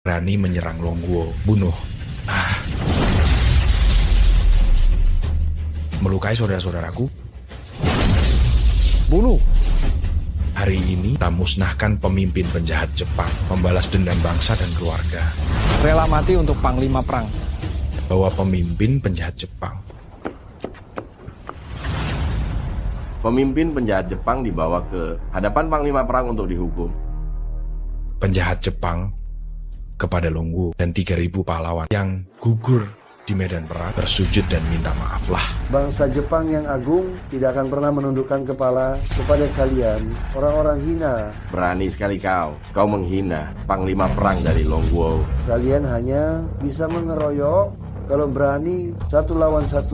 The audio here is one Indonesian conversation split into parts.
berani menyerang Longguo. Bunuh. Melukai saudara-saudaraku. Bunuh. Hari ini kita musnahkan pemimpin penjahat Jepang, membalas dendam bangsa dan keluarga. Rela mati untuk panglima perang. Bawa pemimpin penjahat Jepang. Pemimpin penjahat Jepang dibawa ke hadapan panglima perang untuk dihukum. Penjahat Jepang kepada Longguo dan 3.000 pahlawan yang gugur di medan perang bersujud dan minta maaflah. Bangsa Jepang yang agung tidak akan pernah menundukkan kepala kepada kalian, orang-orang hina. Berani sekali kau menghina panglima perang dari Longguo. Kalian hanya bisa mengeroyok kalau berani 1 lawan 1.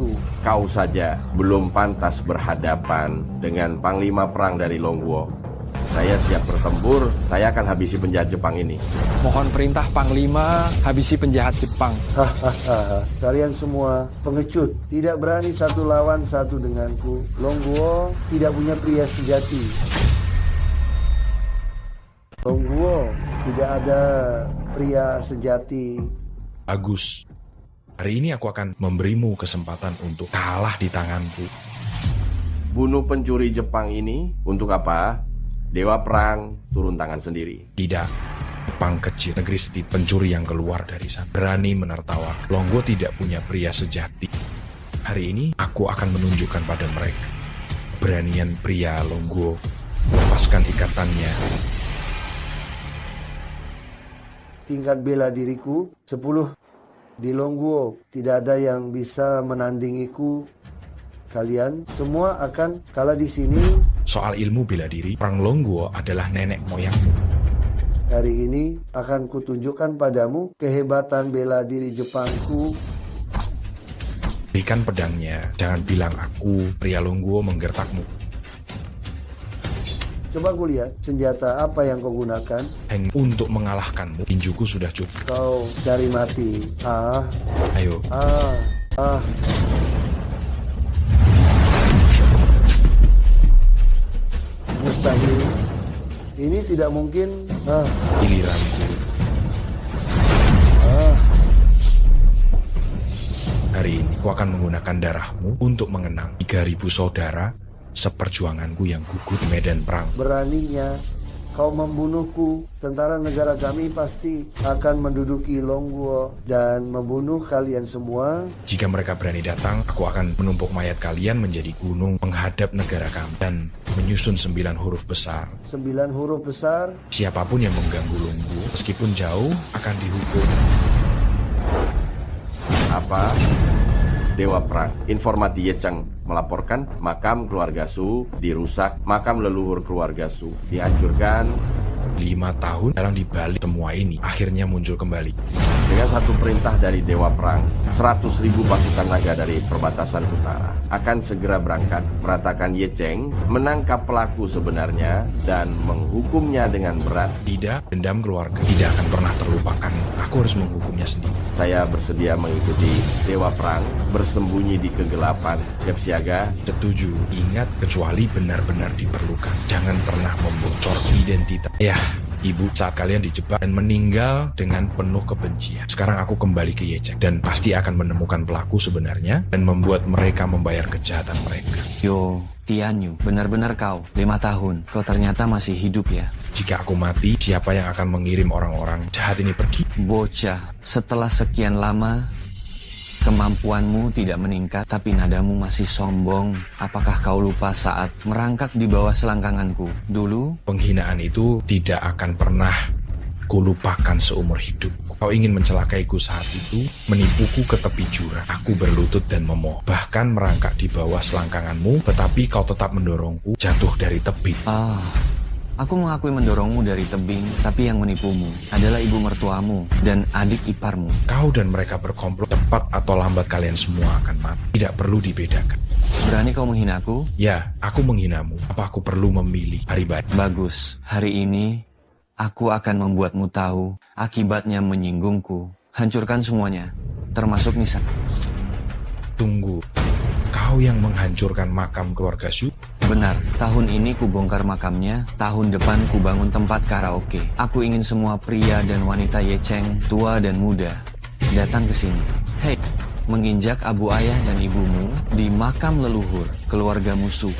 Kau saja belum pantas berhadapan dengan panglima perang dari Longguo. Saya siap bertempur, saya akan habisi penjahat Jepang ini. Mohon perintah panglima, habisi penjahat Jepang. Hahaha, kalian semua pengecut, tidak berani 1 lawan 1 denganku. Longguo tidak punya pria sejati. Longguo tidak ada pria sejati. Bagus. Hari ini aku akan memberimu kesempatan untuk kalah di tanganku. Bunuh pencuri Jepang ini untuk apa? Dewa perang turun tangan sendiri. Tidak. Jepang kecil, negeri sedikit, pencuri yang keluar dari sana berani menertawakan. Longguo tidak punya pria sejati. Hari ini aku akan menunjukkan pada mereka keberanian pria Longguo. Lepaskan ikatannya. Tingkat bela diriku 10. Di Longguo tidak ada yang bisa menandingiku. Kalian semua akan kalah di sini. Soal ilmu bela diri, perang Longguo adalah nenek moyangmu. Hari ini akan kutunjukkan padamu kehebatan bela diri Jepangku. Berikan pedangnya, jangan bilang aku, pria Longguo, menggertakmu. Coba kulihat senjata apa yang kau gunakan. Hanya untuk mengalahkanmu, tinjuku sudah cukup. Kau cari mati. Ayo. Mustahil. Ini tidak mungkin. Giliranku. Hari ini aku akan menggunakan darahmu untuk mengenang 3.000 saudara seperjuanganku yang gugur di medan perang. Beraninya kau membunuhku. Tentara negara kami pasti akan menduduki Longguo dan membunuh kalian semua. Jika mereka berani datang, aku akan menumpuk mayat kalian menjadi gunung menghadap negara kami dan menyusun 9 huruf besar. 9 huruf besar. Siapapun yang mengganggu Longguo, meskipun jauh, akan dihukum. Apa? Dewa perang. Informati Yecheng melaporkan makam keluarga Su dirusak, makam leluhur keluarga Su dihancurkan. 5 tahun dalam dibalik semua ini, akhirnya muncul kembali. Dengan satu perintah dari Dewa Perang, 100.000 pasukan naga dari perbatasan utara akan segera berangkat meratakan Yecheng, menangkap pelaku sebenarnya dan menghukumnya dengan berat. Tidak, dendam keluarga tidak akan pernah terlupakan. Aku harus menghukumnya sendiri. Saya bersedia mengikuti Dewa Perang, bersembunyi di kegelapan, siap siaga. Setuju. Ingat, kecuali benar-benar diperlukan. Jangan pernah membocor identitas. Ya, Ibu, saat kalian dijebak dan meninggal dengan penuh kebencian. Sekarang aku kembali ke Yecheng dan pasti akan menemukan pelaku sebenarnya dan membuat mereka membayar kejahatan mereka. Yo, Tianyu, benar-benar kau, 5 tahun, kau ternyata masih hidup ya? Jika aku mati, siapa yang akan mengirim orang-orang jahat ini pergi? Bocah, setelah sekian lama, kemampuanmu tidak meningkat, tapi nadamu masih sombong. Apakah kau lupa saat merangkak di bawah selangkanganku dulu? Penghinaan itu tidak akan pernah kulupakan seumur hidupku. Kau ingin mencelakaiku saat itu, menipuku ke tepi jurang. Aku berlutut dan memohon, bahkan merangkak di bawah selangkanganmu, tetapi kau tetap mendorongku jatuh dari tebing. Aku mengakui mendorongmu dari tebing, tapi yang menipumu adalah ibu mertuamu dan adik iparmu. Kau dan mereka berkomplot, cepat atau lambat kalian semua akan mati. Tidak perlu dibedakan. Berani kau menghinaku? Ya, aku menghinamu. Apa aku perlu memilih hari baik? Bagus, hari ini aku akan membuatmu tahu akibatnya menyinggungku. Hancurkan semuanya, termasuk Nisa. Tunggu, kau yang menghancurkan makam keluarga Su? Benar, tahun ini ku bongkar makamnya, tahun depan ku bangun tempat karaoke. Aku ingin semua pria dan wanita Yecheng, tua dan muda, datang ke sini. Hei, menginjak abu ayah dan ibumu di makam leluhur keluarga musuh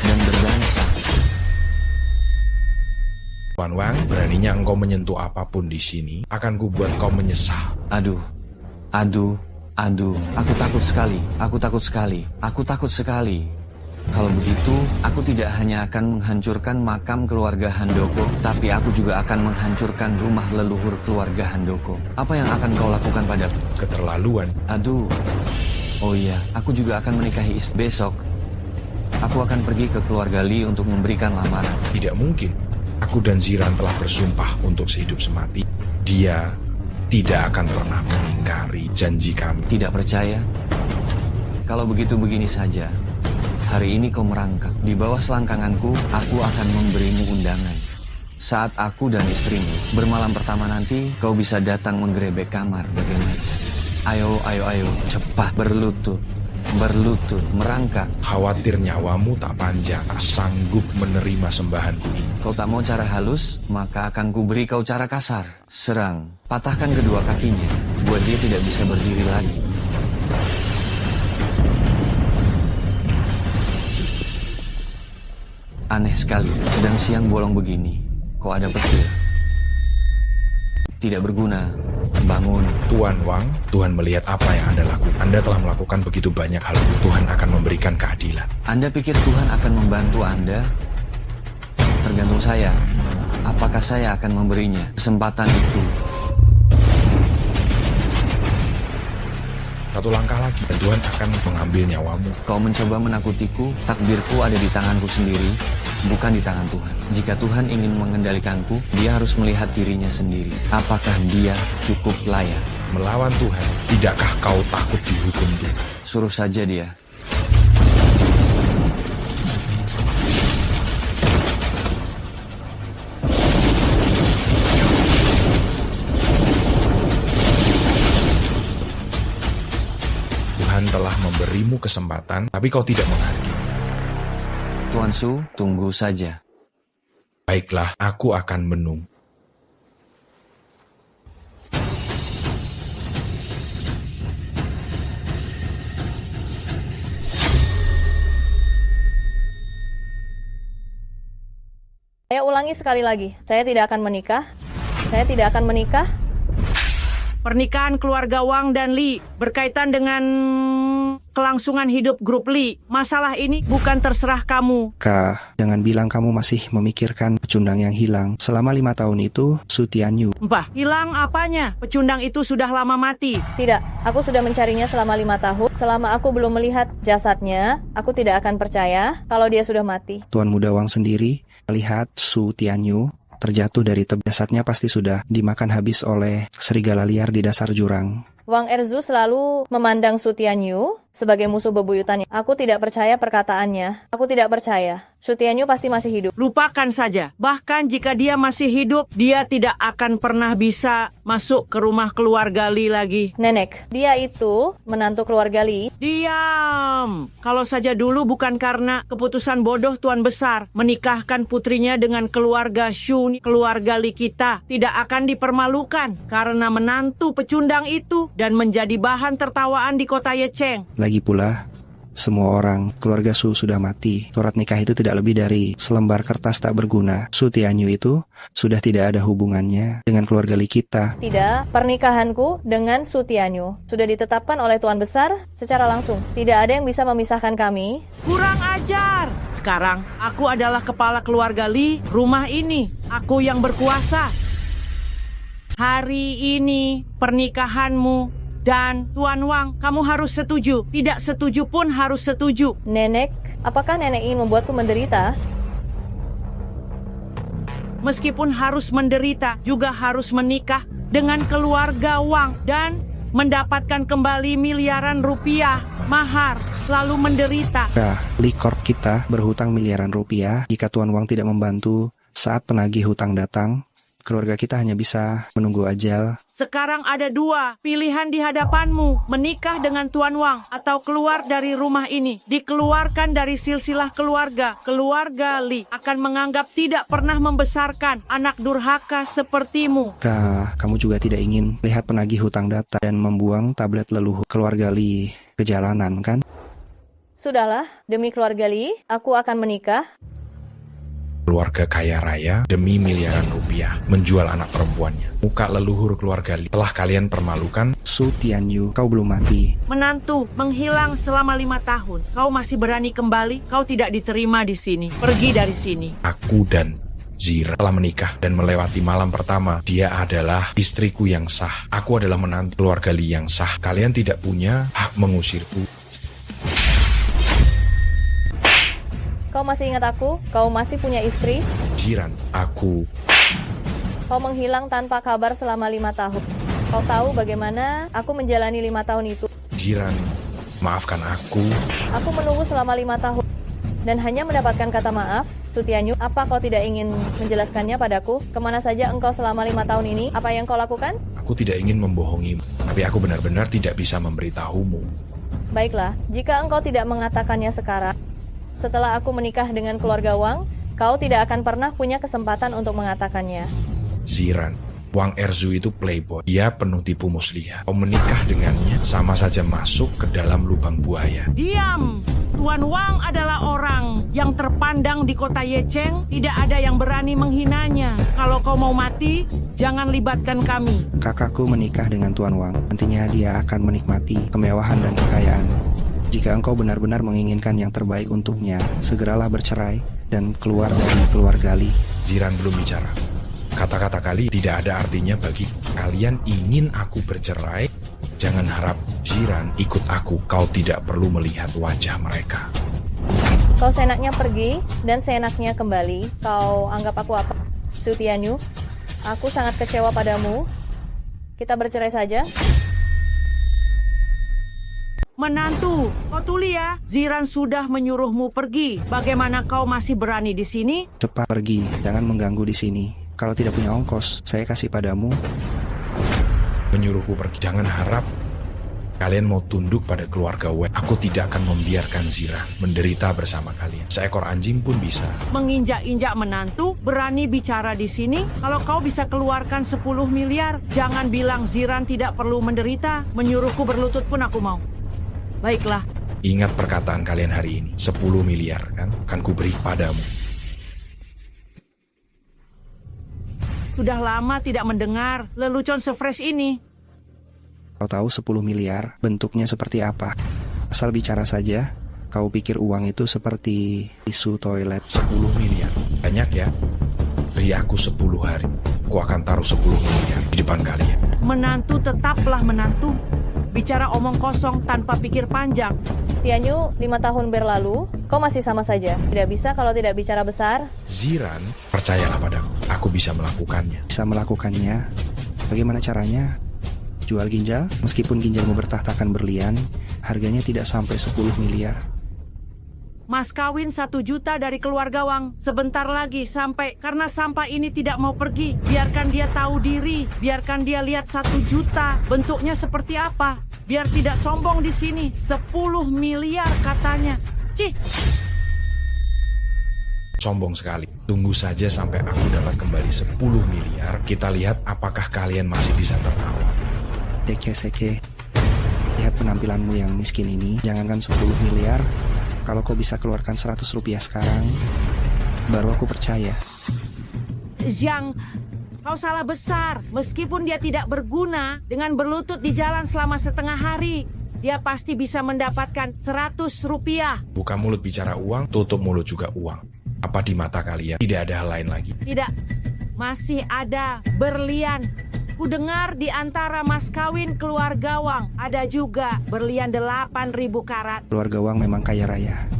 dan berdansa. Tuan Wang, beraninya engkau menyentuh apapun di sini, akan kubuat kau menyesal. Aduh, aku takut sekali. Kalau begitu, aku tidak hanya akan menghancurkan makam keluarga Handoko, tapi aku juga akan menghancurkan rumah leluhur keluarga Handoko. Apa yang akan kau lakukan padaku? Keterlaluan. Aduh, oh iya, aku juga akan menikahi istri besok. Aku akan pergi ke keluarga Li untuk memberikan lamaran. Tidak mungkin. Aku dan Ziran telah bersumpah untuk sehidup semati. Dia tidak akan pernah mengingkari janji kami. Tidak percaya? Kalau begitu begini saja. Hari ini kau merangkak. Di bawah selangkanganku, aku akan memberimu undangan. Saat aku dan istrimu bermalam pertama nanti, kau bisa datang menggerebek kamar. Bagaimana? Ayo, cepat berlutut, merangkak. Khawatir nyawamu tak panjang, tak sanggup menerima sembahanku ini. Kau tak mau cara halus, maka akan kuberi kau cara kasar. Serang, patahkan kedua kakinya, buat dia tidak bisa berdiri lagi. Aneh sekali, sedang siang bolong begini, kok ada petir. Tidak berguna, bangun. Tuan Wang, Tuhan melihat apa yang Anda lakukan. Anda telah melakukan begitu banyak hal. Tuhan akan memberikan keadilan. Anda pikir Tuhan akan membantu Anda? Tergantung saya. Apakah saya akan memberinya kesempatan itu? Satu langkah lagi, dan Tuhan akan mengambil nyawamu. Kau mencoba menakutiku, takdirku ada di tanganku sendiri, bukan di tangan Tuhan. Jika Tuhan ingin mengendalikanku, dia harus melihat dirinya sendiri. Apakah dia cukup layak Melawan Tuhan, tidakkah kau takut dihukum Tuhan? Suruh saja dia. Tuhan telah memberimu kesempatan, tapi kau tidak menghargai. Tuan Su, tunggu saja. Baiklah, aku akan menunggu. Saya ulangi sekali lagi, saya tidak akan menikah. Saya tidak akan menikah. Pernikahan keluarga Wang dan Li berkaitan dengan kelangsungan hidup grup Li. Masalah ini bukan terserah kamu. Kak, jangan bilang kamu masih memikirkan pecundang yang hilang. Selama 5 tahun itu, Su Tianyu. Mbah, hilang apanya? Pecundang itu sudah lama mati. Tidak, aku sudah mencarinya selama 5 tahun. Selama aku belum melihat jasadnya, aku tidak akan percaya kalau dia sudah mati. Tuan Muda Wang sendiri melihat Su Tianyu terjatuh dari tebing. Jasadnya pasti sudah dimakan habis oleh serigala liar di dasar jurang. Wang Erzu selalu memandang Su Tianyu sebagai musuh bebuyutannya. Aku tidak percaya perkataannya. Aku tidak percaya. Su Tianyu pasti masih hidup. Lupakan saja. Bahkan jika dia masih hidup, dia tidak akan pernah bisa masuk ke rumah keluarga Li lagi. Nenek, dia itu menantu keluarga Li. Diam! Kalau saja dulu bukan karena keputusan bodoh Tuan Besar menikahkan putrinya dengan keluarga Shu, keluarga Li kita tidak akan dipermalukan karena menantu pecundang itu dan menjadi bahan tertawaan di kota Yecheng. Lagi pula, semua orang keluarga Su sudah mati. Surat nikah itu tidak lebih dari selembar kertas tak berguna. Su Tianyu itu sudah tidak ada hubungannya dengan keluarga Li kita. Tidak, pernikahanku dengan Su Tianyu sudah ditetapkan oleh Tuan Besar secara langsung. Tidak ada yang bisa memisahkan kami. Kurang ajar! Sekarang, aku adalah kepala keluarga Li, rumah ini. Aku yang berkuasa. Hari ini pernikahanmu dan Tuan Wang, kamu harus setuju. Tidak setuju pun harus setuju. Nenek, apakah nenek ingin membuatku menderita? Meskipun harus menderita, juga harus menikah dengan keluarga Wang dan mendapatkan kembali miliaran rupiah mahar, lalu menderita. Nah, Li Corp kita berhutang miliaran rupiah. Jika Tuan Wang tidak membantu saat penagih hutang datang, keluarga kita hanya bisa menunggu ajal. Sekarang ada dua pilihan di hadapanmu, menikah dengan Tuan Wang atau keluar dari rumah ini. Dikeluarkan dari silsilah keluarga Li akan menganggap tidak pernah membesarkan anak durhaka sepertimu. Kamu juga tidak ingin lihat penagih hutang data dan membuang tablet leluhur keluarga Li ke jalanan, kan? Sudahlah, demi keluarga Li, aku akan menikah. Keluarga kaya raya demi miliaran rupiah menjual anak perempuannya. Muka leluhur keluarga Li telah kalian permalukan. Su Tianyu, kau belum mati. Menantu menghilang selama 5 tahun. Kau masih berani kembali? Kau tidak diterima di sini. Pergi dari sini. Aku dan Ziran telah menikah dan melewati malam pertama. Dia adalah istriku yang sah. Aku adalah menantu keluarga Li yang sah. Kalian tidak punya hak mengusirku. Kau masih ingat aku? Kau masih punya istri? Ziran, aku... Kau menghilang tanpa kabar selama 5 tahun. Kau tahu bagaimana aku menjalani 5 tahun itu? Ziran, maafkan aku. Aku menunggu selama 5 tahun. Dan hanya mendapatkan kata maaf. Su Tianyu, apa kau tidak ingin menjelaskannya padaku? Kemana saja engkau selama 5 tahun ini? Apa yang kau lakukan? Aku tidak ingin membohongimu, tapi aku benar-benar tidak bisa memberitahumu. Baiklah, jika engkau tidak mengatakannya sekarang, setelah aku menikah dengan keluarga Wang, kau tidak akan pernah punya kesempatan untuk mengatakannya. Ziran, Wang Erzu itu playboy. Dia penuh tipu muslihat. Kau menikah dengannya sama saja masuk ke dalam lubang buaya. Diam! Tuan Wang adalah orang yang terpandang di kota Yecheng. Tidak ada yang berani menghinanya. Kalau kau mau mati, jangan libatkan kami. Kakakku menikah dengan Tuan Wang. Nantinya dia akan menikmati kemewahan dan kekayaan. Jika engkau benar-benar menginginkan yang terbaik untuknya, segeralah bercerai dan keluar dari keluarga Li. Ziran belum bicara. Kata-kata kali tidak ada artinya bagi kalian. Ingin aku bercerai? Jangan harap Ziran ikut aku. Kau tidak perlu melihat wajah mereka. Kau seenaknya pergi dan seenaknya kembali. Kau anggap aku apa? Su Tianyu, aku sangat kecewa padamu. Kita bercerai saja. Menantu, kau tuli ya. Ziran sudah menyuruhmu pergi. Bagaimana kau masih berani di sini? Cepat pergi, jangan mengganggu di sini. Kalau tidak punya ongkos, saya kasih padamu. Menyuruhku pergi. Jangan harap kalian mau tunduk pada keluarga Wei. Aku tidak akan membiarkan Ziran menderita bersama kalian. Seekor anjing pun bisa. Menginjak-injak menantu, berani bicara di sini. Kalau kau bisa keluarkan 10 miliar, jangan bilang Ziran tidak perlu menderita. Menyuruhku berlutut pun aku mau. Baiklah. Ingat perkataan kalian hari ini. 10 miliar kan? Akan kuberi padamu. Sudah lama tidak mendengar lelucon sefresh ini. Kau tahu 10 miliar bentuknya seperti apa? Asal bicara saja. Kau pikir uang itu seperti tisu toilet? 10 miliar. Banyak ya? Beri aku 10 hari. Aku akan taruh 10 miliar di depan kalian. Menantu tetaplah menantu. Bicara omong kosong tanpa pikir panjang. Tianyu, 5 tahun berlalu, kau masih sama saja. Tidak bisa kalau tidak bicara besar. Ziran, percayalah padaku. Aku bisa melakukannya. Bisa melakukannya? Bagaimana caranya? Jual ginjal? Meskipun ginjalmu bertahtakan berlian, harganya tidak sampai 10 miliar. Mas kawin 1 juta dari keluarga Wang. Sebentar lagi sampai. Karena sampah ini tidak mau pergi. Biarkan dia tahu diri. Biarkan dia lihat 1 juta. Bentuknya seperti apa. Biar tidak sombong di sini. 10 miliar katanya. Cih. Sombong sekali. Tunggu saja sampai aku dapat kembali 10 miliar. Kita lihat apakah kalian masih bisa tertawa. Deke-seke. Lihat penampilanmu yang miskin ini. Jangankan 10 miliar. Kalau kau bisa keluarkan 100 rupiah sekarang, baru aku percaya. Zhang, kau salah besar. Meskipun dia tidak berguna, dengan berlutut di jalan selama setengah hari, dia pasti bisa mendapatkan 100 rupiah. Buka mulut bicara uang, tutup mulut juga uang. Apa di mata kalian tidak ada hal lain lagi? Tidak, masih ada berlian. Ku dengar di antara mas kawin keluarga Wang ada juga berlian 8.000 karat. Keluarga Wang memang kaya raya.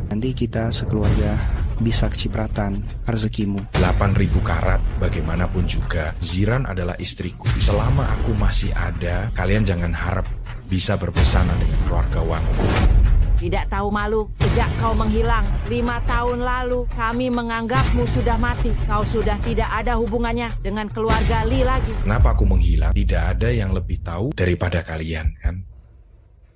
Nanti kita sekeluarga bisa kecipratan rezekimu. 8.000 karat, bagaimanapun juga Ziran adalah istriku. Selama aku masih ada, kalian jangan harap bisa berpesanan dengan keluarga Wang. tidak tahu malu. Sejak kau menghilang 5 tahun lalu, kami menganggapmu sudah mati. Kau sudah tidak ada hubungannya dengan keluarga Lee lagi. Kenapa aku menghilang? Tidak ada yang lebih tahu daripada kalian, kan?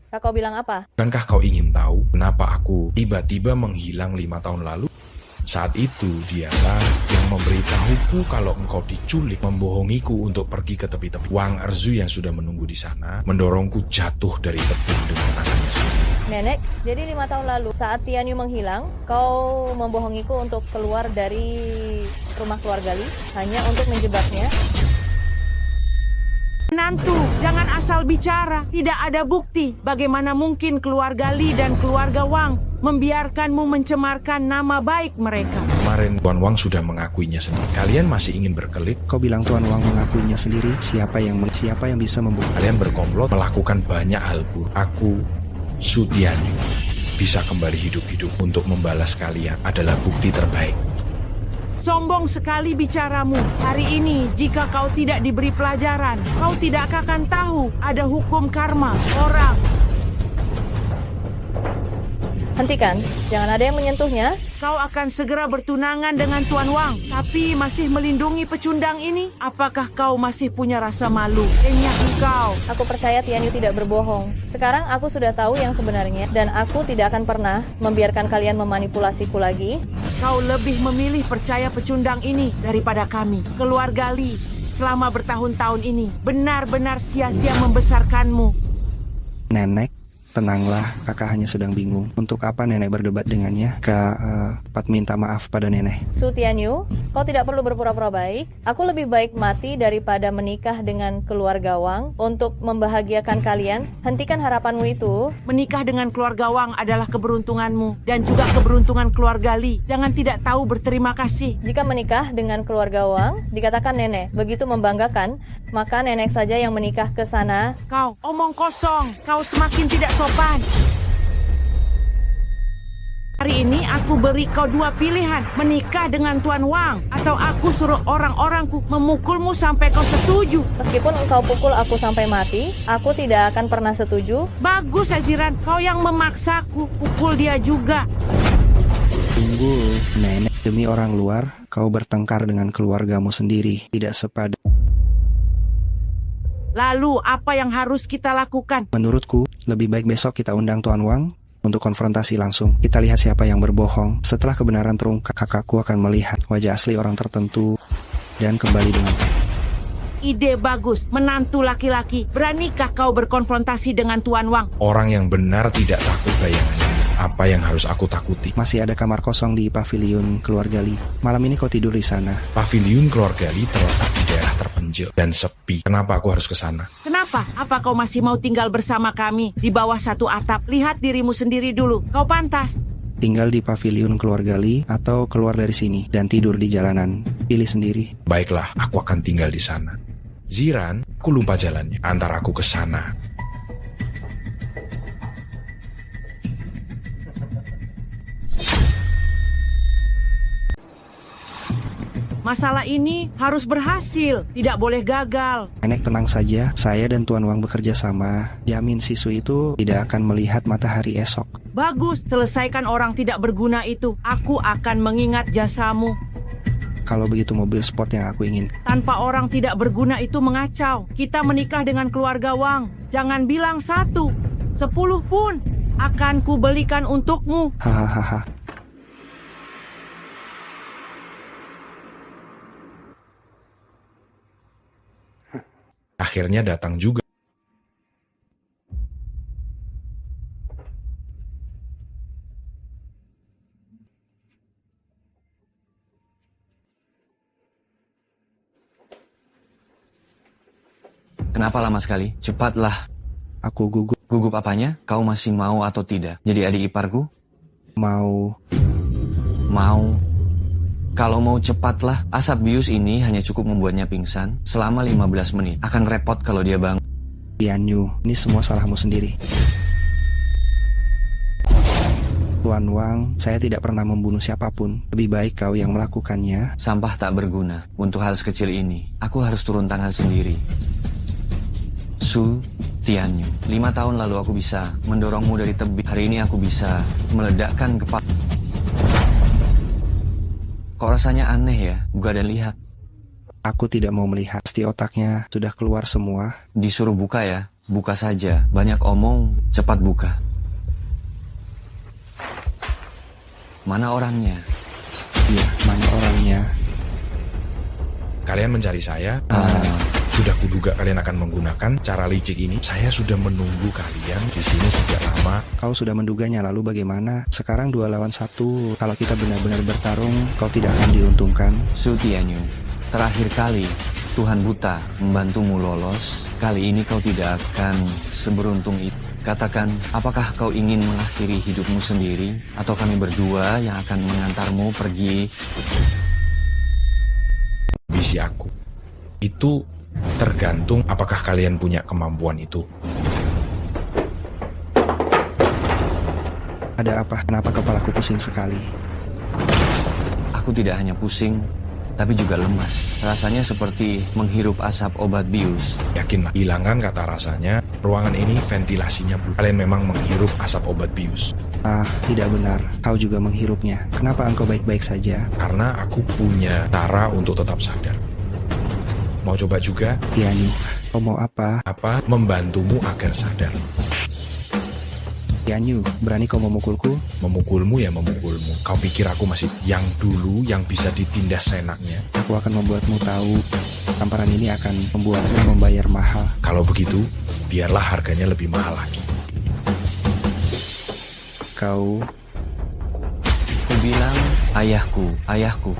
Kakak bilang apa? Bukankah kau ingin tahu kenapa aku tiba-tiba menghilang 5 tahun lalu? Saat itu dialah yang memberitahuku kalau engkau diculik, membohongiku untuk pergi ke tepi-tepi. Wang Erzu yang sudah menunggu di sana mendorongku jatuh dari tebing dengan tangannya sendiri. Nenek, jadi 5 tahun lalu saat Tianyu menghilang, kau membohongiku untuk keluar dari rumah keluarga Lee hanya untuk menjebaknya. Menantu, jangan asal bicara. Tidak ada bukti. Bagaimana mungkin keluarga Lee dan keluarga Wang membiarkanmu mencemarkan nama baik mereka? Kemarin Tuan Wang sudah mengakuinya sendiri. Kalian masih ingin berkelit? Kau bilang Tuan Wang mengakuinya sendiri. Siapa yang bisa membuktikan? Kalian berkomplot melakukan banyak hal buruk. Aku, Su Tianyu, bisa kembali hidup-hidup untuk membalas kalian adalah bukti terbaik. Sombong sekali bicaramu. Hari ini, jika kau tidak diberi pelajaran, kau tidak akan tahu ada hukum karma orang. Hentikan, jangan ada yang menyentuhnya. Kau akan segera bertunangan dengan Tuan Wang, tapi masih melindungi pecundang ini? Apakah kau masih punya rasa malu? Enyah engkau. Aku percaya Tianyu tidak berbohong. Sekarang aku sudah tahu yang sebenarnya, dan aku tidak akan pernah membiarkan kalian memanipulasiku lagi. Kau lebih memilih percaya pecundang ini daripada kami, keluarga Lee. Selama bertahun-tahun ini, benar-benar sia-sia membesarkanmu. Nenek, tenanglah, kakak hanya sedang bingung. Untuk apa nenek berdebat dengannya? Pat minta maaf pada nenek. Su Tianyu, kau tidak perlu berpura-pura baik. Aku lebih baik mati daripada menikah dengan keluarga Wang untuk membahagiakan kalian. Hentikan harapanmu itu. Menikah dengan keluarga Wang adalah keberuntunganmu dan juga keberuntungan keluarga Lee. Jangan tidak tahu berterima kasih. Jika menikah dengan keluarga Wang, dikatakan nenek begitu membanggakan, maka nenek saja yang menikah ke sana. Kau omong kosong. Kau semakin tidak sopan. Hari ini aku beri kau 2 pilihan, menikah dengan Tuan Wang atau aku suruh orang-orangku memukulmu sampai kau setuju. Meskipun engkau pukul aku sampai mati, aku tidak akan pernah setuju. Bagus, Aziran, kau yang memaksaku. Pukul dia juga. Tunggu, nenek. Demi orang luar, kau bertengkar dengan keluargamu sendiri. Tidak sepadan. Lalu apa yang harus kita lakukan? Menurutku, lebih baik besok kita undang Tuan Wang untuk konfrontasi langsung. Kita lihat siapa yang berbohong. Setelah kebenaran terungkap, kakakku akan melihat wajah asli orang tertentu dan kembali dengan... Ide bagus, menantu laki-laki. Beranikah kau berkonfrontasi dengan Tuan Wang? Orang yang benar tidak takut bayangannya. Apa yang harus aku takuti? Masih ada kamar kosong di pavilion keluarga Lee. Malam ini kau tidur di sana. Pavilion keluarga Lee terletak di daerah terpencil dan sepi. Kenapa aku harus ke sana? Kenapa? Apa kau masih mau tinggal bersama kami di bawah satu atap? Lihat dirimu sendiri dulu. Kau pantas. Tinggal di pavilion keluarga Lee atau keluar dari sini dan tidur di jalanan. Pilih sendiri. Baiklah, aku akan tinggal di sana. Ziran, aku lupa jalannya. Antar aku ke sana. Masalah ini harus berhasil, tidak boleh gagal. Nenek tenang saja, saya dan Tuan Wang bekerja sama. Jamin Sisu itu tidak akan melihat matahari esok. Bagus, selesaikan orang tidak berguna itu. Aku akan mengingat jasamu. Kalau begitu mobil sport yang aku ingin. Tanpa orang tidak berguna itu mengacau. Kita menikah dengan keluarga Wang. Jangan bilang 1, 10 pun akan kubelikan untukmu. Hahaha. Akhirnya datang juga. Kenapa lama sekali? Cepatlah. Aku gugup. Gugup apanya? Kau masih mau atau tidak? Jadi adik iparku? Mau. Kalau mau cepatlah. Asap bius ini hanya cukup membuatnya pingsan selama 15 menit. Akan repot kalau dia bangun. Tianyu, ini semua salahmu sendiri. Tuan Wang, saya tidak pernah membunuh siapapun. Lebih baik kau yang melakukannya. Sampah tak berguna. Untuk hal sekecil ini, aku harus turun tangan sendiri. Su Tianyu, 5 tahun lalu aku bisa mendorongmu dari tebing. Hari ini aku bisa meledakkan kepala. Kok rasanya aneh ya? Buka dan lihat. Aku tidak mau melihat. Pasti otaknya sudah keluar semua. Disuruh buka ya? Buka saja. Banyak omong, cepat buka. Mana orangnya? Iya, mana orangnya? Kalian mencari saya. Sudah kuduga kalian akan menggunakan cara licik ini. Saya sudah menunggu kalian di sini sejak lama. Kau sudah menduganya, lalu bagaimana? Sekarang 2 lawan 1. Kalau kita benar-benar bertarung, kau tidak akan diuntungkan. Su Tianyu, terakhir kali Tuhan Buta membantumu lolos. Kali ini kau tidak akan seberuntung itu. Katakan, apakah kau ingin mengakhiri hidupmu sendiri? Atau kami berdua yang akan mengantarmu pergi? Visi aku. Itu tergantung apakah kalian punya kemampuan itu. Ada apa? Kenapa kepalaku pusing sekali? Aku tidak hanya pusing, tapi juga lemas. Rasanya seperti menghirup asap obat bius. Yakinlah, hilangkan kata rasanya. Ruangan ini ventilasinya buruk. Kalian memang menghirup asap obat bius. Ah, tidak benar. Kau juga menghirupnya. Kenapa engkau baik-baik saja? Karena aku punya cara untuk tetap sadar. Mau coba juga? Tianyu, kau mau apa? Apa? Membantumu agar sadar. Tianyu, berani kau memukulku? Memukulmu ya memukulmu. Kau pikir aku masih yang dulu yang bisa ditindas seenaknya? Aku akan membuatmu tahu. Tamparan ini akan membuatmu membayar mahal. Kalau begitu, biarlah harganya lebih mahal lagi. Kau bilang, ayahku.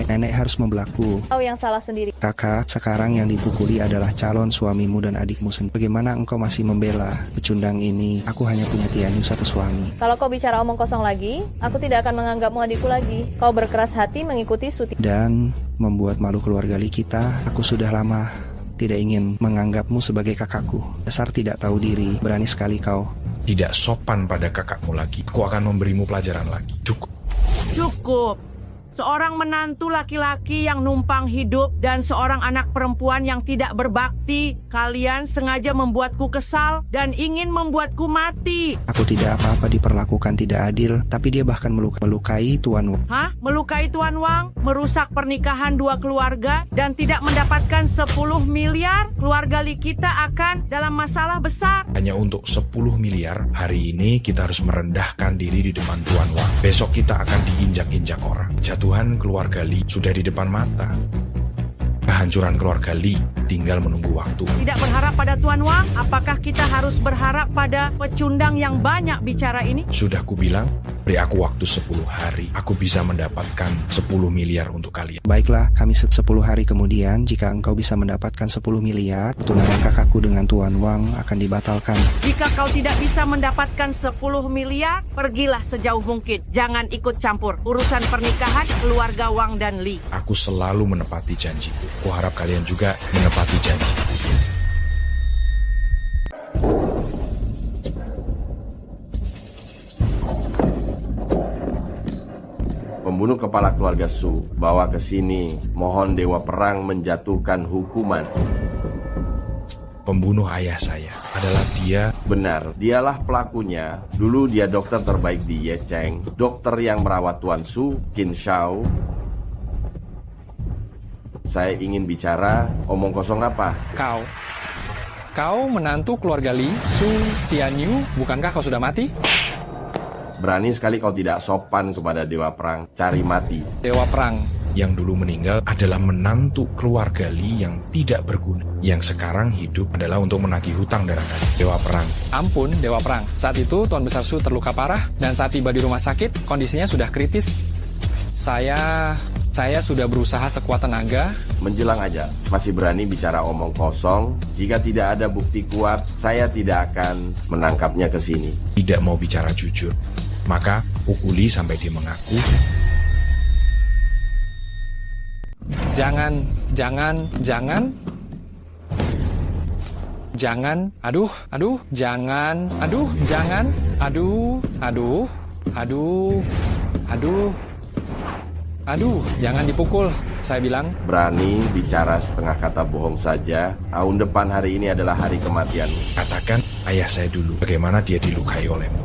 Nenek harus membelaku. Kau yang salah sendiri. Kakak, sekarang yang dipukuli adalah calon suamimu dan adikmu sendiri. Bagaimana engkau masih membela pecundang ini? Aku hanya punya Tianyu satu suami. Kalau kau bicara omong kosong lagi, aku tidak akan menganggapmu adikku lagi. Kau berkeras hati mengikuti Suti. Dan membuat malu keluarga Li kita. Aku sudah lama tidak ingin menganggapmu sebagai kakakku. Dasar tidak tahu diri, berani sekali kau. Tidak sopan pada kakakmu lagi. Aku akan memberimu pelajaran lagi. Cukup. Seorang menantu laki-laki yang numpang hidup dan seorang anak perempuan yang tidak berbakti. Kalian sengaja membuatku kesal dan ingin membuatku mati. Aku tidak apa-apa diperlakukan tidak adil, tapi dia bahkan melukai Tuan Wang. Hah? Melukai Tuan Wang? Merusak pernikahan 2 keluarga dan tidak mendapatkan 10 miliar? Keluarga Li kita akan dalam masalah besar. Hanya untuk 10 miliar, hari ini kita harus merendahkan diri di depan Tuan Wang. Besok kita akan diinjak-injak orang. Jatuhan keluarga Li sudah di depan mata. Kehancuran keluarga Li tinggal menunggu waktu. Tidak berharap pada Tuan Wang, apakah kita harus berharap pada pecundang yang banyak bicara ini? Sudah kubilang, beri aku waktu 10 hari. Aku bisa mendapatkan 10 miliar untuk kalian. Baiklah, kami 10 hari kemudian, jika engkau bisa mendapatkan 10 miliar, tunangan kakakku dengan Tuan Wang akan dibatalkan. Jika kau tidak bisa mendapatkan 10 miliar, pergilah sejauh mungkin. Jangan ikut campur urusan pernikahan keluarga Wang dan Li. Aku selalu menepati janjiku. Kuharap kalian juga menepati janji. Pembunuh kepala keluarga Su, bawa ke sini. Mohon Dewa Perang menjatuhkan hukuman. Pembunuh ayah saya adalah dia. Benar, dialah pelakunya. Dulu dia dokter terbaik di Yecheng, dokter yang merawat Tuan Su, Qin Shao. Saya ingin bicara, omong kosong apa? Kau menantu keluarga Li, Su Tianyu, bukankah kau sudah mati? Berani sekali kau tidak sopan kepada Dewa Perang, cari mati. Dewa Perang. Yang dulu meninggal adalah menantu keluarga Li yang tidak berguna. Yang sekarang hidup adalah untuk menagih hutang darah Dewa Perang. Ampun, Dewa Perang. Saat itu Tuan Besar Su terluka parah dan saat tiba di rumah sakit, kondisinya sudah kritis. Saya sudah berusaha sekuat tenaga. Menjelang aja, masih berani bicara omong kosong. Jika tidak ada bukti kuat, saya tidak akan menangkapnya ke sini. Tidak mau bicara jujur, maka pukuli sampai dia mengaku. Jangan. Aduh, jangan dipukul, saya bilang. Berani bicara setengah kata bohong saja. Tahun depan hari ini adalah hari kematian. Katakan ayah saya dulu, bagaimana dia dilukai olehmu.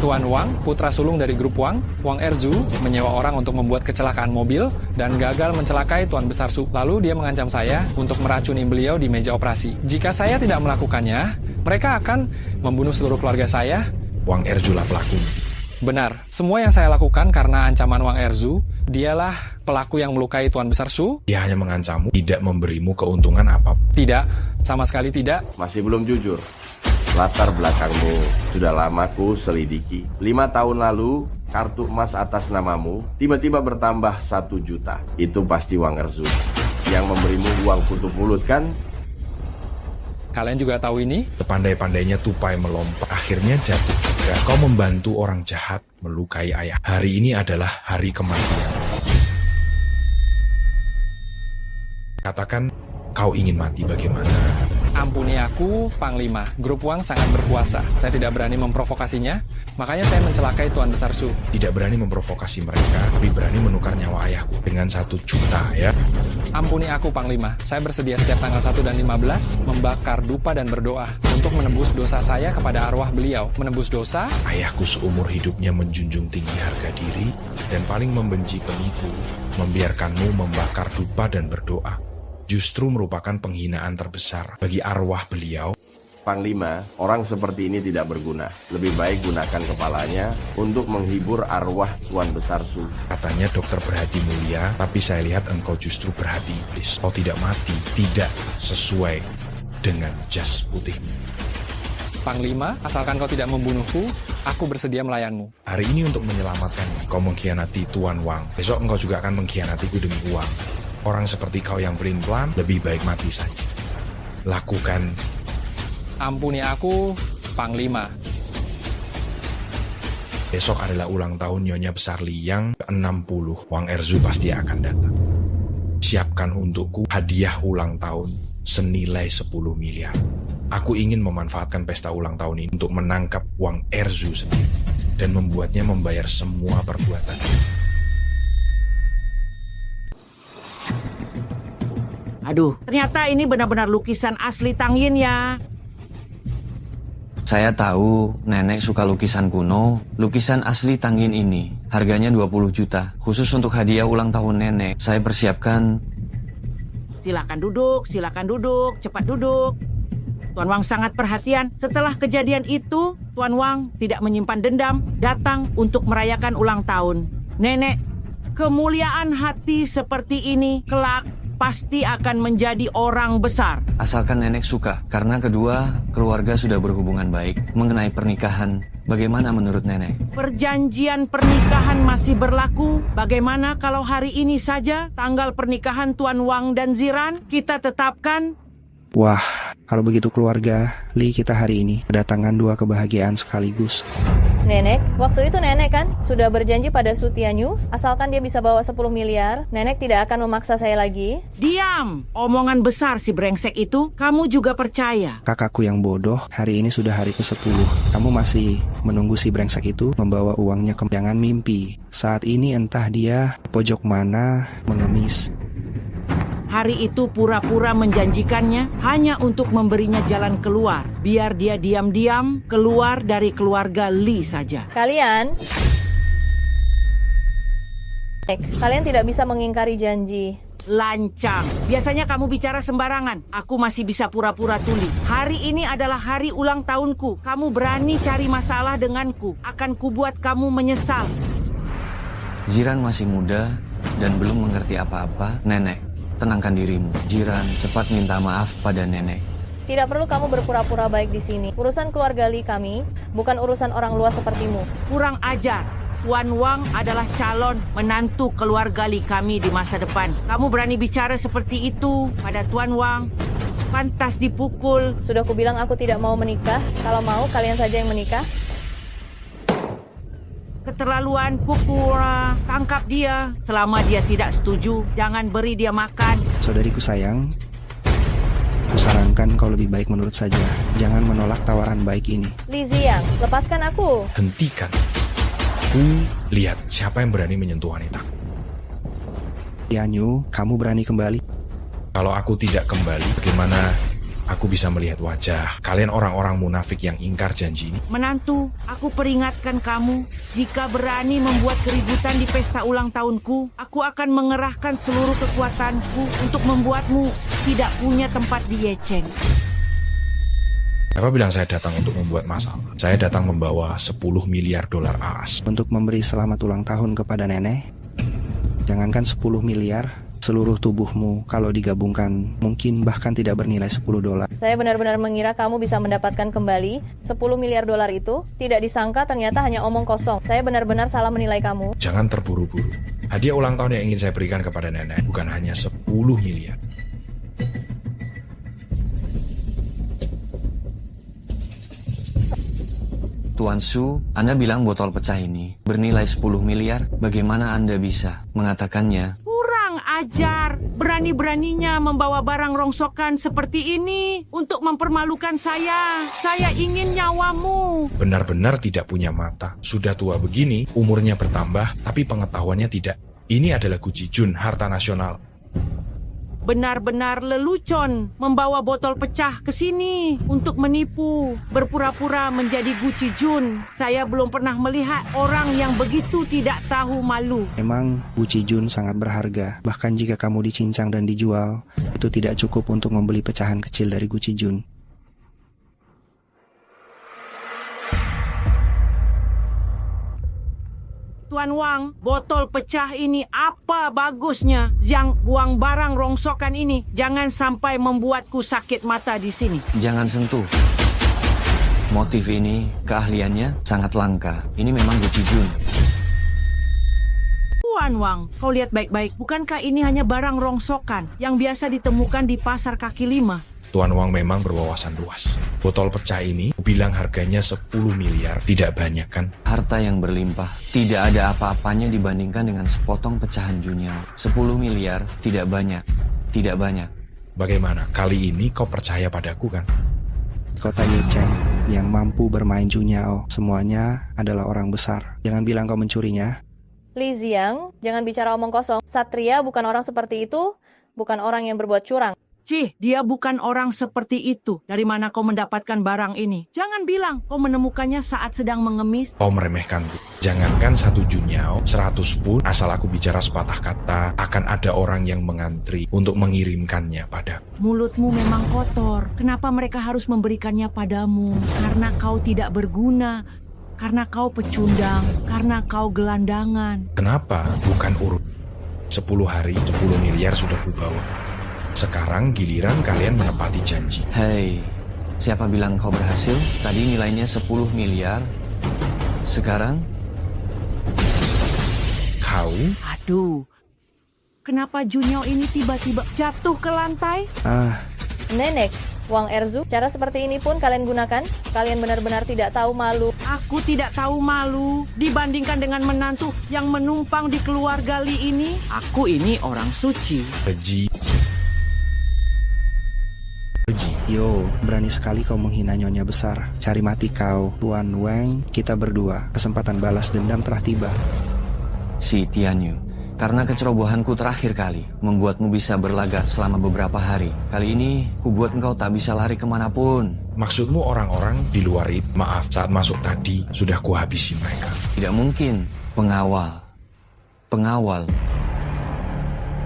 Tuan Wang, putra sulung dari grup Wang Erzu, menyewa orang untuk membuat kecelakaan mobil dan gagal mencelakai Tuan Besar Su. Lalu dia mengancam saya untuk meracuni beliau di meja operasi. Jika saya tidak melakukannya, mereka akan membunuh seluruh keluarga saya. Wang Erzu lah pelakunya. Benar, semua yang saya lakukan karena ancaman Wang Erzu. Dialah pelaku yang melukai Tuan Besar Su. Dia hanya mengancammu, tidak memberimu keuntungan apapun. Tidak, sama sekali tidak. Masih belum jujur. Latar belakangmu sudah lama ku selidiki. 5 tahun lalu, kartu emas atas namamu tiba-tiba bertambah 1 juta. Itu pasti Wang Erzu yang memberimu uang tutup mulut, kan? Kalian juga tahu ini? Sepandai-pandainya tupai melompat, akhirnya jatuh juga. Kau membantu orang jahat melukai ayah. Hari ini adalah hari kematian. Katakan kau ingin mati bagaimana? Ampuni aku, Panglima. Grup Wang sangat berkuasa. Saya tidak berani memprovokasinya, makanya saya mencelakai Tuan Besar Su. Tidak berani memprovokasi mereka, tapi berani menukar nyawa ayahku dengan 1 juta, ya. Ampuni aku, Panglima. Saya bersedia setiap tanggal 1 dan 15 membakar dupa dan berdoa untuk menebus dosa saya kepada arwah beliau. Menebus dosa? Ayahku seumur hidupnya menjunjung tinggi harga diri dan paling membenci penipu, membiarkanmu membakar dupa dan berdoa. Justru merupakan penghinaan terbesar bagi arwah beliau. Panglima, orang seperti ini tidak berguna. Lebih baik gunakan kepalanya untuk menghibur arwah Tuan Besar Su. Katanya dokter berhati mulia, tapi saya lihat engkau justru berhati iblis. Kau tidak mati, tidak sesuai dengan jas putih. Panglima, asalkan kau tidak membunuhku, aku bersedia melayanmu. Hari ini untuk menyelamatkan kau mengkhianati Tuan Wang. Besok engkau juga akan mengkhianatiku demi uang. Orang seperti kau yang pelin-pelan, lebih baik mati saja. Lakukan. Ampuni aku, Panglima. Besok adalah ulang tahun Nyonya Besar Liang ke-60. Wang Erzu pasti akan datang. Siapkan untukku hadiah ulang tahun senilai 10 miliar. Aku ingin memanfaatkan pesta ulang tahun ini untuk menangkap Wang Erzu sendiri dan membuatnya membayar semua perbuatannya. Aduh, ternyata ini benar-benar lukisan asli Tang Yin ya. Saya tahu nenek suka lukisan kuno. Lukisan asli Tang Yin ini harganya 20 juta. Khusus untuk hadiah ulang tahun nenek, saya persiapkan. Silakan duduk, cepat duduk. Tuan Wang sangat perhatian. Setelah kejadian itu, Tuan Wang tidak menyimpan dendam, datang untuk merayakan ulang tahun. Nenek, kemuliaan hati seperti ini kelak pasti akan menjadi orang besar. Asalkan nenek suka, karena kedua keluarga sudah berhubungan baik. Mengenai pernikahan, bagaimana menurut nenek? Perjanjian pernikahan masih berlaku. Bagaimana kalau hari ini saja tanggal pernikahan Tuan Wang dan Ziran kita tetapkan? Wah, kalau begitu keluarga, Li, kita hari ini kedatangan 2 kebahagiaan sekaligus. Nenek, waktu itu nenek kan sudah berjanji pada Su Tianyu, asalkan dia bisa bawa 10 miliar, nenek tidak akan memaksa saya lagi. Diam! Omongan besar si brengsek itu, kamu juga percaya? Kakakku yang bodoh, hari ini sudah hari ke-10. Kamu masih menunggu si brengsek itu membawa uangnya ke... Jangan mimpi. Saat ini entah dia pojok mana mengemis. Hari itu pura-pura menjanjikannya hanya untuk memberinya jalan keluar. Biar dia diam-diam keluar dari keluarga Li saja. Kalian tidak bisa mengingkari janji. Lancang. Biasanya kamu bicara sembarangan. Aku masih bisa pura-pura tuli. Hari ini adalah hari ulang tahunku. Kamu berani cari masalah denganku. Akan kubuat kamu menyesal. Jiran masih muda dan belum mengerti apa-apa. Nenek, tenangkan dirimu. Jiran, cepat minta maaf pada nenek. Tidak perlu kamu berpura-pura baik di sini. Urusan keluarga Li kami, bukan urusan orang luar sepertimu. Kurang ajar. Tuan Wang adalah calon menantu keluarga Li kami di masa depan. Kamu berani bicara seperti itu pada Tuan Wang? Pantas dipukul. Sudah kubilang aku tidak mau menikah. Kalau mau, kalian saja yang menikah. Keterlaluan, pukul, tangkap dia. Selama dia tidak setuju, jangan beri dia makan. Saudariku sayang, kusarankan kau lebih baik menurut saja. Jangan menolak tawaran baik ini. Li Ziang, lepaskan aku. Hentikan. Ku Lihat, siapa yang berani menyentuh wanita. Tianyu, kamu berani kembali? Kalau aku tidak kembali, bagaimana aku bisa melihat wajah kalian orang-orang munafik yang ingkar janji ini? Menantu, aku peringatkan kamu, jika berani membuat keributan di pesta ulang tahunku, aku akan mengerahkan seluruh kekuatanku untuk membuatmu tidak punya tempat di Yecheng. Siapa bilang saya datang untuk membuat masalah? Saya datang membawa 10 miliar dolar AS. Untuk memberi selamat ulang tahun kepada nenek? Jangankan 10 miliar, seluruh tubuhmu kalau digabungkan mungkin bahkan tidak bernilai 10 dolar. Saya benar-benar mengira kamu bisa mendapatkan kembali 10 miliar dolar itu. Tidak disangka ternyata hanya omong kosong. Saya benar-benar salah menilai kamu. Jangan terburu-buru. Hadiah ulang tahun yang ingin saya berikan kepada nenek bukan hanya 10 miliar. Tuan Su, Anda bilang botol pecah ini bernilai 10 miliar. Bagaimana Anda bisa mengatakannya? Kurang ajar, berani-beraninya membawa barang rongsokan seperti ini untuk mempermalukan saya. Saya ingin nyawamu. Benar-benar tidak punya mata. Sudah tua begini, umurnya bertambah, tapi pengetahuannya tidak. Ini adalah Guci Jun, harta nasional. Benar-benar lelucon membawa botol pecah ke sini untuk menipu, berpura-pura menjadi Guci Jun. Saya belum pernah melihat orang yang begitu tidak tahu malu. Memang Guci Jun sangat berharga. Bahkan jika kamu dicincang dan dijual, itu tidak cukup untuk membeli pecahan kecil dari Guci Jun. Tuan Wang, botol pecah ini apa bagusnya? Yang buang barang rongsokan ini jangan sampai membuatku sakit mata di sini. Jangan sentuh. Motif ini, keahliannya sangat langka. Ini memang Guci Jun. Tuan Wang, kau lihat baik-baik. Bukankah ini hanya barang rongsokan yang biasa ditemukan di pasar kaki lima? Tuan Wang memang berwawasan luas. Botol pecah ini, bilang harganya 10 miliar, tidak banyak kan? Harta yang berlimpah. Tidak ada apa-apanya dibandingkan dengan sepotong pecahan Junyao. 10 miliar, tidak banyak. Tidak banyak. Bagaimana? Kali ini kau percaya padaku kan? Kota Yecheng yang mampu bermain Junyao, semuanya adalah orang besar. Jangan bilang kau mencurinya. Li Ziang, jangan bicara omong kosong. Satria bukan orang seperti itu, bukan orang yang berbuat curang. Cih, dia bukan orang seperti itu. Dari mana kau mendapatkan barang ini? Jangan bilang kau menemukannya saat sedang mengemis. Kau meremehkanku. Jangankan 1 Junyao, 100 pun, asal aku bicara sepatah kata, akan ada orang yang mengantri untuk mengirimkannya padaku. Mulutmu memang kotor. Kenapa mereka harus memberikannya padamu? Karena kau tidak berguna. Karena kau pecundang. Karena kau gelandangan. Kenapa? Bukan urut. 10 hari, 10 miliar sudah kubawa. Sekarang giliran kalian menepati janji. Hei, siapa bilang kau berhasil? Tadi nilainya 10 miliar. Sekarang? Kau? Aduh, kenapa Junyao ini tiba-tiba jatuh ke lantai? Nenek, Wang Erzu, cara seperti ini pun kalian gunakan? Kalian benar-benar tidak tahu malu. Aku tidak tahu malu dibandingkan dengan menantu yang menumpang di keluarga Li ini. Aku ini orang suci. Keji. Yo, berani sekali kau menghina nyonya besar. Cari mati kau, Tuan Wang. Kita berdua, kesempatan balas dendam telah tiba. Si Tianyu, karena kecerobohanku terakhir kali membuatmu bisa berlagak selama beberapa hari. Kali ini, kubuat engkau tak bisa lari kemanapun. Maksudmu orang-orang di luar itu? Maaf, saat masuk tadi sudah kuhabisi mereka. Tidak mungkin, pengawal.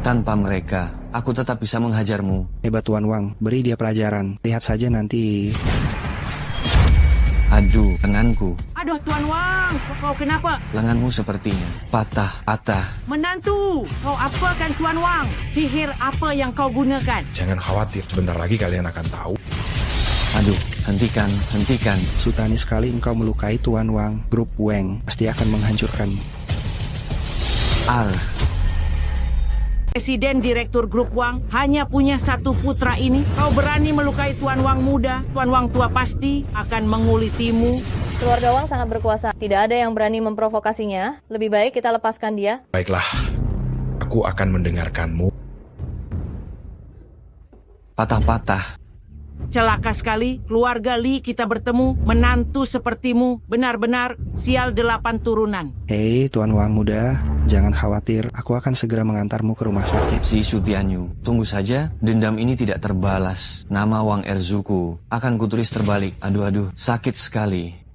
Tanpa mereka, aku tetap bisa menghajarmu. Hebat Tuan Wang, beri dia pelajaran. Lihat saja nanti. Aduh, lenganku. Aduh Tuan Wang, kau kenapa? Lenganmu sepertinya patah. Menantu, kau apa kan Tuan Wang? Sihir apa yang kau gunakan? Jangan khawatir, sebentar lagi kalian akan tahu. Aduh, hentikan. Sutani sekali engkau melukai Tuan Wang. Grup Wang pasti akan menghancurkanmu. Presiden Direktur Grup Wang hanya punya satu putra ini. Kau berani melukai Tuan Wang muda. Tuan Wang tua pasti akan mengulitimu. Keluarga Wang sangat berkuasa. Tidak ada yang berani memprovokasinya. Lebih baik kita lepaskan dia. Baiklah, aku akan mendengarkanmu. Patah-patah. celaka sekali. Keluarga Lee kita bertemu, menantu sepertimu, benar-benar sial 8 turunan. Hei, Tuan Wang muda, jangan khawatir. Aku akan segera mengantarmu ke rumah sakit. Si Sutianyu, tunggu saja, dendam ini tidak terbalas. Nama Wang Erzuku akan kutulis terbalik. Aduh, sakit sekali.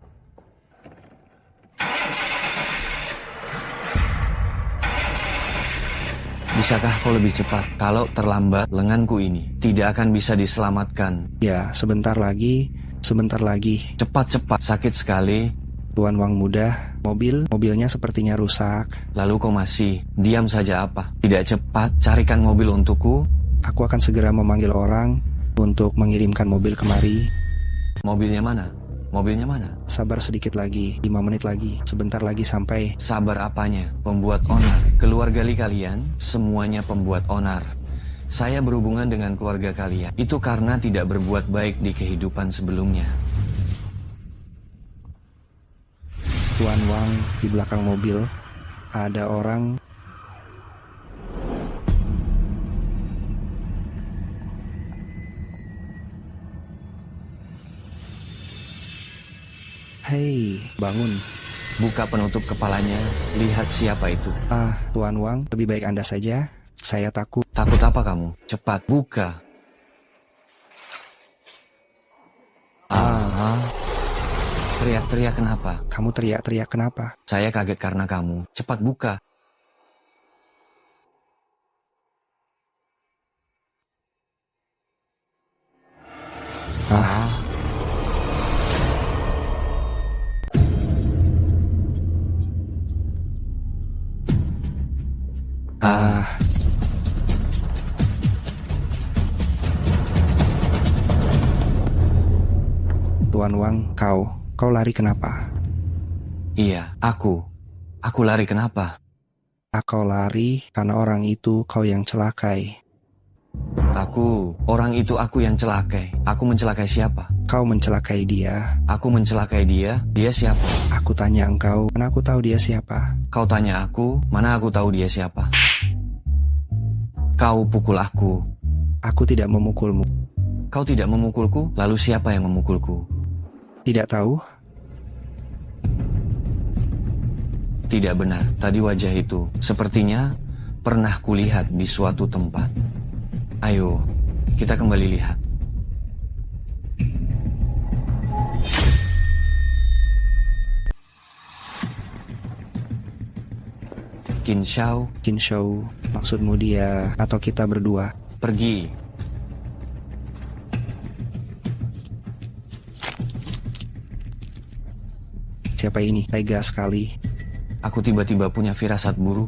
Bisakah kau lebih cepat? Kalau terlambat, lenganku ini tidak akan bisa diselamatkan. Ya, sebentar lagi. Cepat, sakit sekali. Tuan Wang muda, mobilnya sepertinya rusak. Lalu kau masih diam saja apa? Tidak cepat, carikan mobil untukku. Aku akan segera memanggil orang untuk mengirimkan mobil kemari. Mobilnya mana? Sabar sedikit lagi, 5 menit lagi, sebentar lagi sampai. Sabar apanya? Pembuat onar. Keluarga Lee kalian, semuanya pembuat onar. Saya berhubungan dengan keluarga kalian. Itu karena tidak berbuat baik di kehidupan sebelumnya. Tuan Wang, di belakang mobil ada orang. Hei, bangun. Buka penutup kepalanya, lihat siapa itu. Tuan Wang, lebih baik Anda saja. Saya takut. Takut apa kamu? Cepat, buka. Teriak-teriak kenapa? Kamu teriak-teriak kenapa? Saya kaget karena kamu. Cepat buka. Tuan Wang, kau lari kenapa? Iya, aku lari kenapa? Kau lari karena orang itu kau yang celakai. Orang itu aku yang celakai. Aku mencelakai siapa? Kau mencelakai dia. Aku mencelakai dia? Dia siapa? Aku tanya engkau, mana aku tahu dia siapa? Kau tanya aku, mana aku tahu dia siapa? Kau pukul aku. Aku tidak memukulmu. Kau tidak memukulku, lalu siapa yang memukulku? Tidak tahu? Tidak benar, tadi wajah itu sepertinya pernah kulihat di suatu tempat. Ayo, kita kembali lihat. Kinshou, maksudmu dia atau kita berdua? Pergi. Siapa ini? Tega sekali. Aku tiba-tiba punya firasat buruk.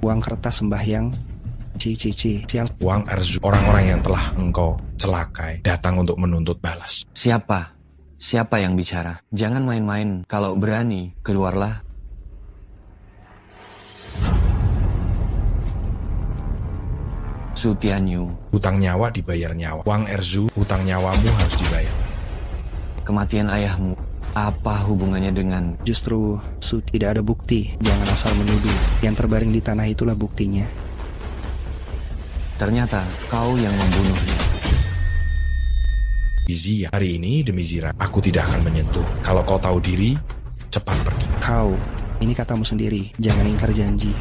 Uang kertas sembahyang. Siang. Wang Erzu, orang-orang yang telah engkau celakai datang untuk menuntut balas. Siapa yang bicara? Jangan main-main. Kalau berani, keluarlah. Sutianyu. Hutang nyawa dibayar nyawa. Wang Erzu, hutang nyawamu harus dibayar. Kematian ayahmu, apa hubungannya dengan... Justru, tidak ada bukti. Jangan asal menuduh. Yang terbaring di tanah itulah buktinya. Ternyata kau yang membunuhnya. Zia, hari ini demi Zira, aku tidak akan menyentuh. Kalau kau tahu diri, cepat pergi. Kau, ini katamu sendiri. Jangan ingkar janji.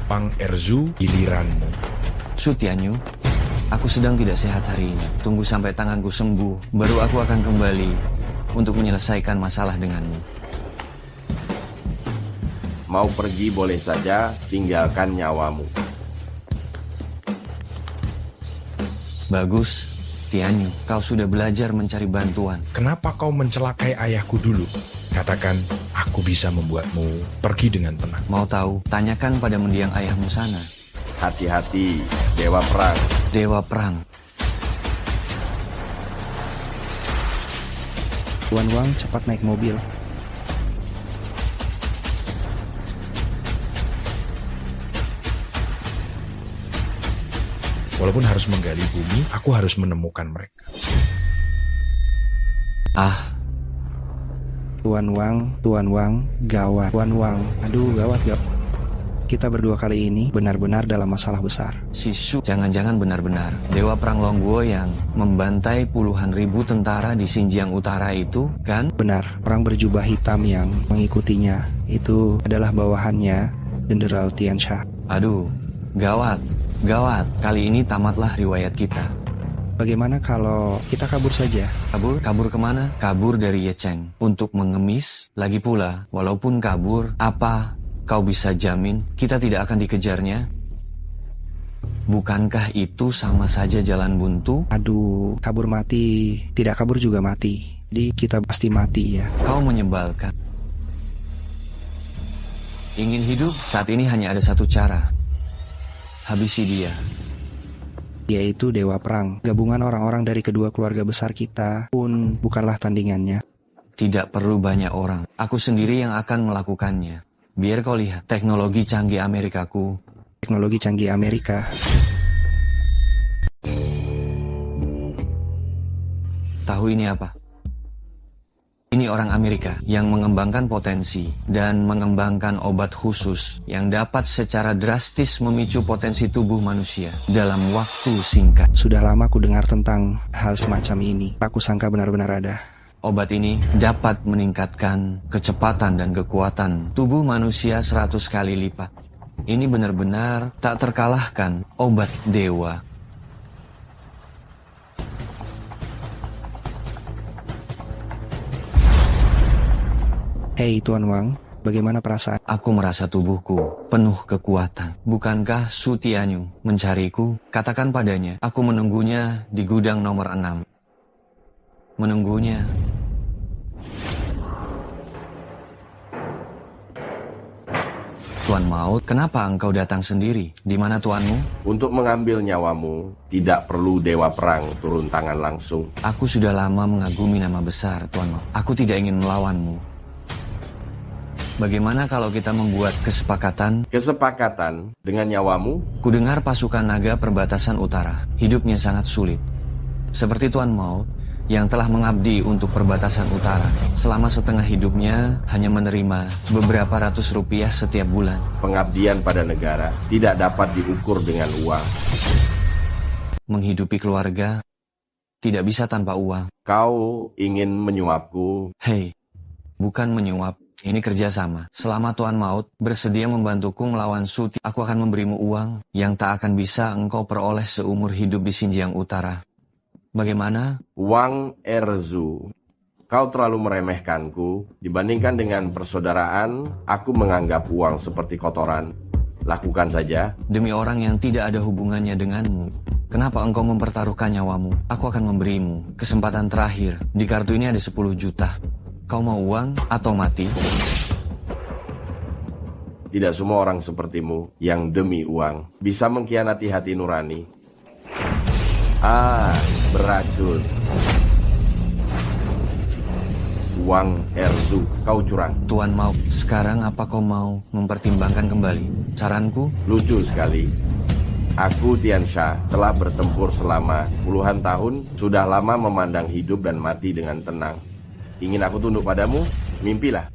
Wang Erzu, giliranmu. Sutianyu, aku sedang tidak sehat hari ini. Tunggu sampai tanganku sembuh, baru aku akan kembali untuk menyelesaikan masalah denganmu. Mau pergi boleh saja, tinggalkan nyawamu. Bagus, Tianyu, kau sudah belajar mencari bantuan. Kenapa kau mencelakai ayahku dulu? Katakan, aku bisa membuatmu pergi dengan tenang. Mau tahu? Tanyakan pada mendiang ayahmu sana. Hati-hati, Dewa Perang. Dewa Perang. Tuan Wang, cepat naik mobil. Walaupun harus menggali bumi, aku harus menemukan mereka. Tuan Wang, gawat. Tuan Wang, aduh gawat. kita berdua kali ini benar-benar dalam masalah besar. Si Shu jangan-jangan benar-benar Dewa Perang Longguo yang membantai puluhan ribu tentara di Xinjiang Utara itu, kan? Benar, orang berjubah hitam yang mengikutinya itu adalah bawahannya Jenderal Tian Sha. Aduh, gawat, gawat. Kali ini tamatlah riwayat kita. Bagaimana kalau kita kabur saja? Kabur? Kabur kemana? Kabur dari Ye Cheng untuk mengemis. Lagi pula, walaupun kabur, apa kau bisa jamin kita tidak akan dikejarnya? Bukankah itu sama saja jalan buntu? Aduh, kabur mati, tidak kabur juga mati. Jadi kita pasti mati ya. Kau menyebalkan. Ingin hidup? Saat ini hanya ada satu cara. Habisi dia. Yaitu Dewa Perang. Gabungan orang-orang dari kedua keluarga besar kita pun bukanlah tandingannya. Tidak perlu banyak orang. Aku sendiri yang akan melakukannya. Biar kau lihat teknologi canggih Amerikaku. Teknologi canggih Amerika. Tahu ini apa? Ini orang Amerika yang mengembangkan potensi dan mengembangkan obat khusus yang dapat secara drastis memicu potensi tubuh manusia dalam waktu singkat. Sudah lama ku dengar tentang hal semacam ini. Aku sangka benar-benar ada. Obat ini dapat meningkatkan kecepatan dan kekuatan tubuh manusia 100 kali lipat. Ini benar-benar tak terkalahkan obat dewa. Hei Tuan Wang, bagaimana perasaan? Aku merasa tubuhku penuh kekuatan. Bukankah Su Tianyu mencariku? Katakan padanya, aku menunggunya di gudang nomor 6. Menunggunya. Tuan Maut, kenapa engkau datang sendiri? Di mana tuanmu? Untuk mengambil nyawamu, tidak perlu Dewa Perang turun tangan langsung. Aku sudah lama mengagumi nama besar, Tuan Maut. Aku tidak ingin melawanmu. Bagaimana kalau kita membuat kesepakatan? Kesepakatan dengan nyawamu? Kudengar pasukan naga perbatasan utara hidupnya sangat sulit. Seperti Tuan Maut yang telah mengabdi untuk perbatasan utara selama setengah hidupnya hanya menerima beberapa ratus rupiah setiap bulan. Pengabdian pada negara tidak dapat diukur dengan uang. Menghidupi keluarga tidak bisa tanpa uang. Kau ingin menyuapku? Hei, bukan menyuap. Ini kerjasama. Selama Tuan Maut bersedia membantuku melawan Suti, aku akan memberimu uang yang tak akan bisa engkau peroleh seumur hidup di Xinjiang Utara. Bagaimana? Wang Erzu, kau terlalu meremehkanku. Dibandingkan dengan persaudaraan, aku menganggap uang seperti kotoran. Lakukan saja. Demi orang yang tidak ada hubungannya denganmu, kenapa engkau mempertaruhkan nyawamu? Aku akan memberimu kesempatan terakhir. Di kartu ini ada 10 juta. Kau mau uang atau mati? Tidak semua orang sepertimu yang demi uang bisa mengkhianati hati nurani. Beracun. Wang Erzu, kau curang. Tuan Maut, sekarang apa kau mau mempertimbangkan kembali saranku? Lucu sekali. Aku Tian Sha telah bertempur selama puluhan tahun, sudah lama memandang hidup dan mati dengan tenang. Ingin aku tunduk padamu? Mimpilah.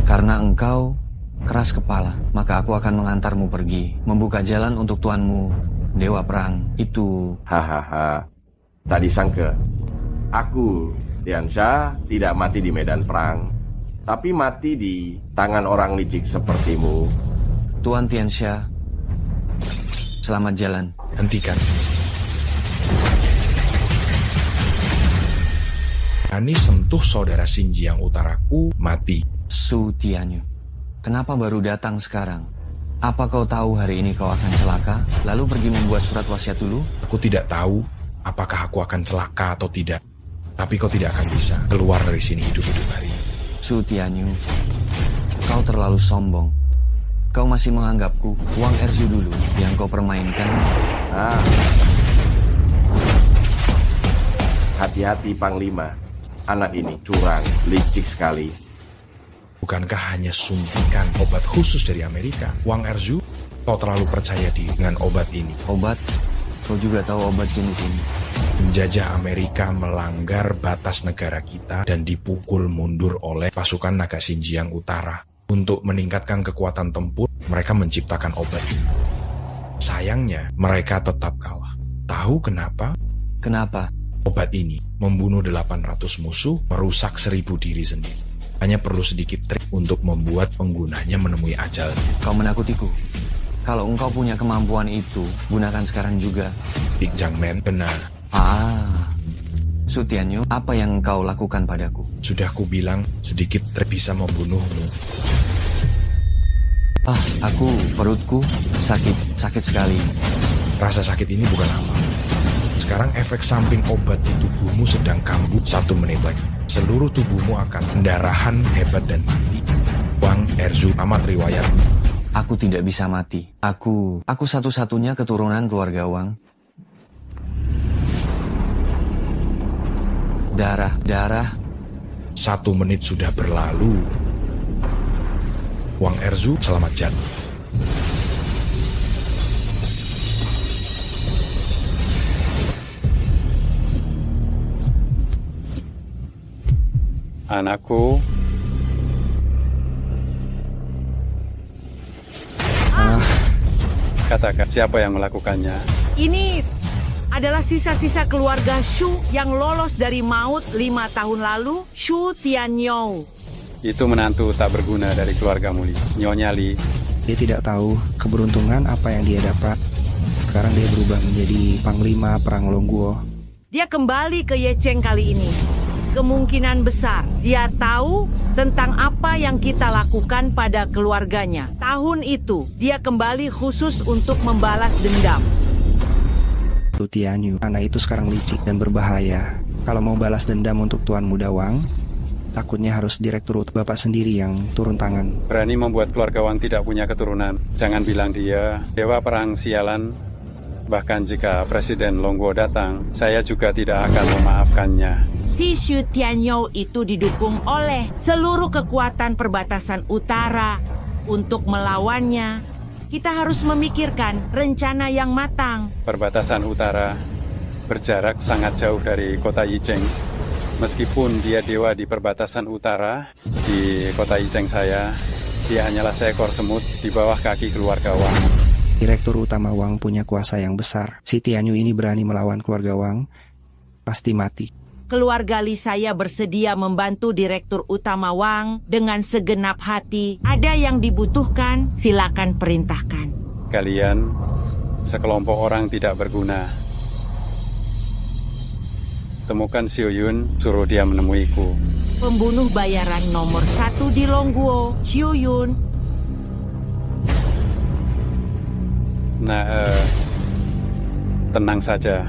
Karena engkau keras kepala, maka aku akan mengantarmu pergi, membuka jalan untuk tuanmu, Dewa Perang itu. Hahaha, tak disangka. Aku, Tian Sha, tidak mati di medan perang, tapi mati di tangan orang licik sepertimu. Tuan Tian Sha, selamat jalan. Hentikan. Ani sentuh saudara Xinjiang Utaraku, mati. Su Tianyu, kenapa baru datang sekarang? Apa kau tahu hari ini kau akan celaka, lalu pergi membuat surat wasiat dulu? Aku tidak tahu apakah aku akan celaka atau tidak. Tapi kau tidak akan bisa keluar dari sini hidup-hidup hari ini. Su Tianyu, kau terlalu sombong. Kau masih menganggapku Wang Erzu dulu yang kau permainkan. Hati-hati Panglima. Anak ini curang, licik sekali. Bukankah hanya suntikan obat khusus dari Amerika? Wang Erzu, kau terlalu percaya dengan obat ini. Obat? Kau juga tahu obat jenis ini? Penjajah Amerika melanggar batas negara kita dan dipukul mundur oleh pasukan naga Xinjiang Utara. Untuk meningkatkan kekuatan tempur, mereka menciptakan obat ini. Sayangnya, mereka tetap kalah. Tahu kenapa? Kenapa? Obat ini membunuh 800 musuh, merusak 1000 diri sendiri. Hanya perlu sedikit trik untuk membuat penggunanya menemui ajalnya. Kau menakutiku. Kalau engkau punya kemampuan itu, gunakan sekarang juga. Big Jangman benar. Su Tianyu, apa yang kau lakukan padaku? Sudah kubilang sedikit trik bisa membunuhmu. Perutku sakit sekali. Rasa sakit ini bukan apa. Sekarang efek samping obat di tubuhmu sedang kambuh. 1 menit lagi, seluruh tubuhmu akan pendarahan hebat dan mati. Wang Erzu, amat riwayat. Aku tidak bisa mati. Aku satu-satunya keturunan keluarga Wang. Darah. 1 menit sudah berlalu. Wang Erzu, selamat jatuh. Anakku, katakan siapa yang melakukannya. Ini adalah sisa-sisa keluarga Shu yang lolos dari maut 5 tahun lalu, Shu Tianyu. Itu menantu tak berguna dari keluargamu, Li. Nyonya Li. Dia tidak tahu keberuntungan apa yang dia dapat. Sekarang dia berubah menjadi panglima perang Longguo. Dia kembali ke Yecheng kali ini. Kemungkinan besar dia tahu tentang apa yang kita lakukan pada keluarganya. Tahun itu, dia kembali khusus untuk membalas dendam. Su Tianyu, anak itu sekarang licik dan berbahaya. Kalau mau balas dendam untuk Tuan Muda Wang, takutnya harus Direktur Bapak sendiri yang turun tangan. Berani membuat keluarga Wang tidak punya keturunan. Jangan bilang dia dewa perang sialan. Bahkan jika Presiden Longguo datang, saya juga tidak akan memaafkannya. Si Shu Tianyu itu didukung oleh seluruh kekuatan perbatasan utara. Untuk melawannya, kita harus memikirkan rencana yang matang. Perbatasan utara berjarak sangat jauh dari kota Yicheng. Meskipun dia dewa di perbatasan utara, di kota Yicheng saya, dia hanyalah seekor semut di bawah kaki keluarga Wang. Direktur utama Wang punya kuasa yang besar. Si Tianyu ini berani melawan keluarga Wang, pasti mati. Keluarga Li saya bersedia membantu Direktur Utama Wang dengan segenap hati. Ada yang dibutuhkan, silakan perintahkan. Kalian sekelompok orang tidak berguna. Temukan Xiu Yun, suruh dia menemuiku. Pembunuh bayaran nomor 1 di Longguo, Xiu Yun. Tenang saja.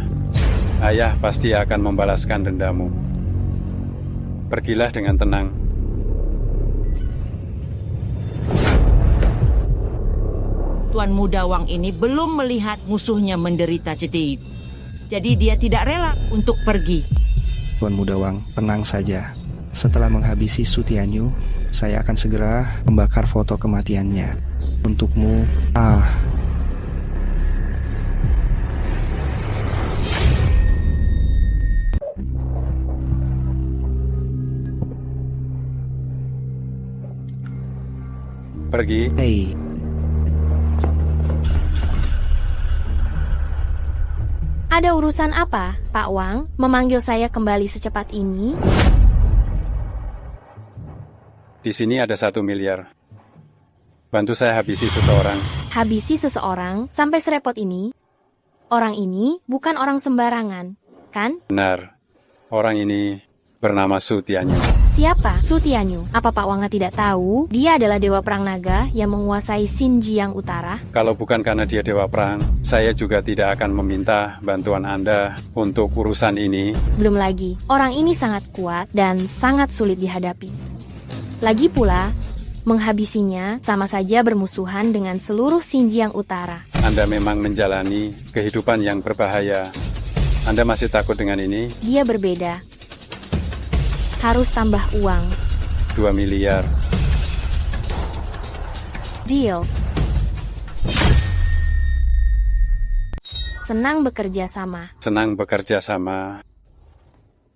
Ayah pasti akan membalaskan dendamu. Pergilah dengan tenang. Tuan Muda Wang ini belum melihat musuhnya menderita cedera. Jadi dia tidak rela untuk pergi. Tuan Muda Wang, tenang saja. Setelah menghabisi Su Tianyu, saya akan segera membakar foto kematiannya. Untukmu, Pergi. Hei, Ada urusan apa, Pak Wang, memanggil saya kembali secepat ini? Di sini ada 1 miliar. Bantu saya habisi seseorang. Habisi seseorang sampai serepot ini? Orang ini bukan orang sembarangan, kan? Benar. Orang ini bernama Su Tianyu. Siapa? Su Tianyu. Apa Pak Wang tidak tahu? Dia adalah dewa perang naga yang menguasai Xinjiang Utara. Kalau bukan karena dia dewa perang, saya juga tidak akan meminta bantuan Anda untuk urusan ini. Belum lagi, orang ini sangat kuat dan sangat sulit dihadapi. Lagi pula, menghabisinya sama saja bermusuhan dengan seluruh Xinjiang Utara. Anda memang menjalani kehidupan yang berbahaya. Anda masih takut dengan ini? Dia berbeda. Harus tambah uang. 2 miliar. Deal. Senang bekerja sama. Senang bekerja sama.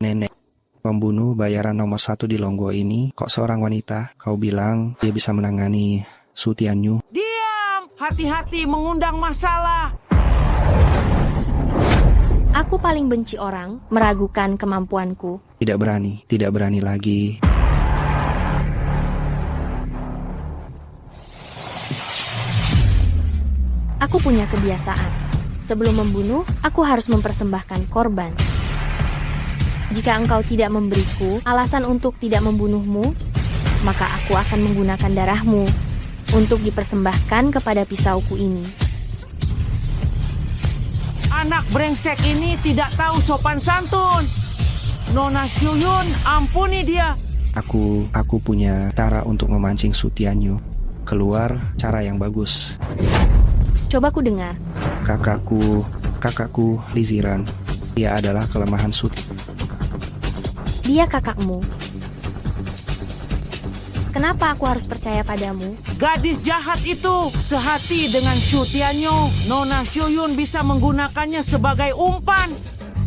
nenek. Pembunuh bayaran nomor 1 di Longguo ini, kok seorang wanita? Kau bilang dia bisa menangani Su Tianyu? Dia hati-hati mengundang masalah. Aku paling benci orang meragukan kemampuanku. Tidak berani lagi. Aku punya kebiasaan. Sebelum membunuh, aku harus mempersembahkan korban. Jika engkau tidak memberiku alasan untuk tidak membunuhmu, maka aku akan menggunakan darahmu untuk dipersembahkan kepada pisauku ini. Anak brengsek ini tidak tahu sopan santun. Nona Shuyun, ampuni dia. Aku punya cara untuk memancing Su Tianyu keluar, cara yang bagus. Coba ku dengar. Kakakku Liziran. Dia adalah kelemahan Su. Dia kakakmu. Kenapa aku harus percaya padamu? Gadis jahat itu sehati dengan Su Tianyu. Nona Shuyun bisa menggunakannya sebagai umpan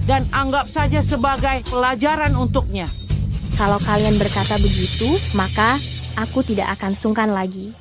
dan anggap saja sebagai pelajaran untuknya. Kalau kalian berkata begitu, maka aku tidak akan sungkan lagi.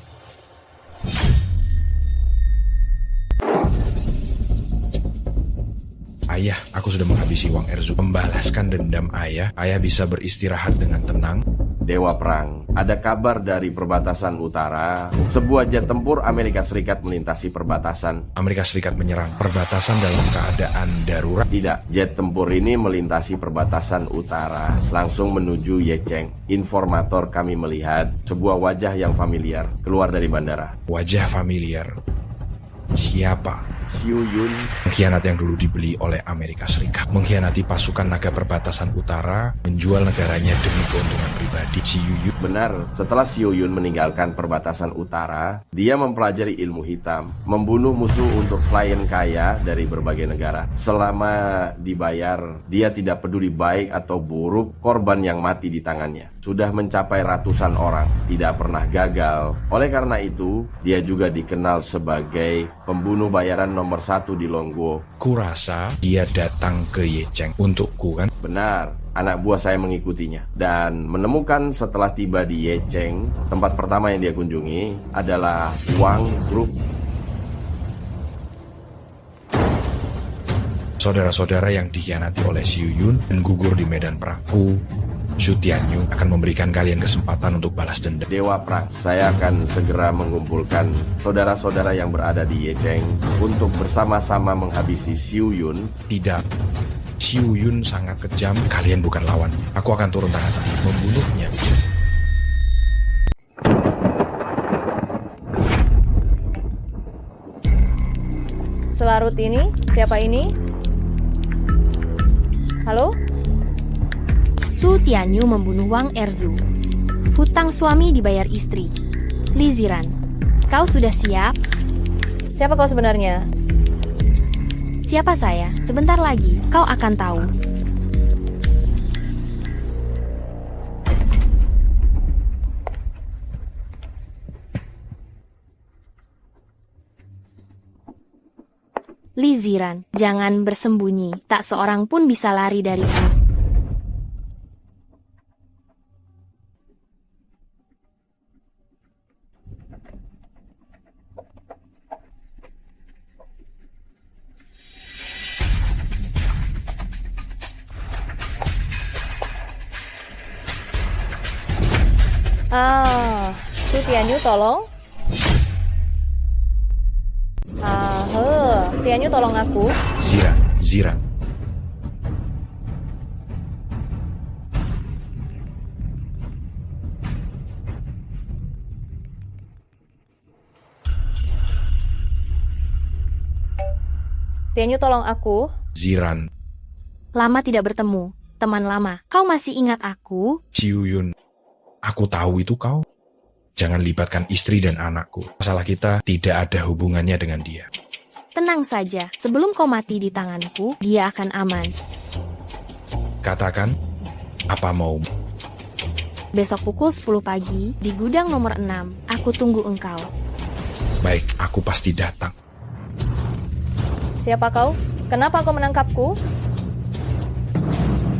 Ayah, aku sudah menghabisi uang Erzu. Membalaskan dendam ayah. Ayah bisa beristirahat dengan tenang. Dewa Perang, ada kabar dari perbatasan utara. Sebuah jet tempur Amerika Serikat melintasi perbatasan. Amerika Serikat menyerang perbatasan dalam keadaan darurat. Tidak, jet tempur ini melintasi perbatasan utara, langsung menuju Yecheng. Informator kami melihat sebuah wajah yang familiar keluar dari bandara. Wajah familiar. Siapa? Xiu Yun, Pengkhianat yang dulu dibeli oleh Amerika Serikat. Mengkhianati pasukan naga perbatasan utara, menjual negaranya demi keuntungan pribadi. Xiu Yun. benar, setelah Xiu Yun meninggalkan perbatasan utara, dia mempelajari ilmu hitam, membunuh musuh untuk klien kaya dari berbagai negara. Selama dibayar, dia tidak peduli baik atau buruk korban yang mati di tangannya. Sudah mencapai ratusan orang, tidak pernah gagal. Oleh karena itu, dia juga dikenal sebagai pembunuh bayaran nomor 1 di Longguo. Kurasa dia datang ke Yecheng untukku, kan? Benar, anak buah saya mengikutinya dan menemukan setelah tiba di Yecheng, tempat pertama yang dia kunjungi adalah Wang Group. Saudara-saudara yang dikhianati oleh Xiu Yun dan gugur di medan perang. Su Tianyu akan memberikan kalian kesempatan untuk balas dendam. Dewa Perang, saya akan segera mengumpulkan saudara-saudara yang berada di Yecheng untuk bersama-sama menghabisi Xiu Yun. Tidak. Xiu Yun sangat kejam. Kalian bukan lawan. Aku akan turun tangan saat membunuhnya. Selarut ini? Siapa ini? Halo? Su Tianyu membunuh Wang Erzu. Hutang suami dibayar istri. Liziran, kau sudah siap? Siapa kau sebenarnya? Siapa saya? Sebentar lagi, kau akan tahu. Liziran, jangan bersembunyi. Tak seorang pun bisa lari dariku. Su Tianyu tolong. Tianyu tolong aku. Ziran. Tianyu tolong aku. Ziran. Lama tidak bertemu, teman lama. Kau masih ingat aku? Xiu Yun. Aku tahu itu kau. Jangan libatkan istri dan anakku. Masalah kita tidak ada hubungannya dengan dia. Tenang saja, sebelum kau mati di tanganku, dia akan aman. Katakan, apa mau? Besok pukul 10 pagi, di gudang nomor 6, aku tunggu engkau. Baik, aku pasti datang. Siapa kau? Kenapa kau menangkapku?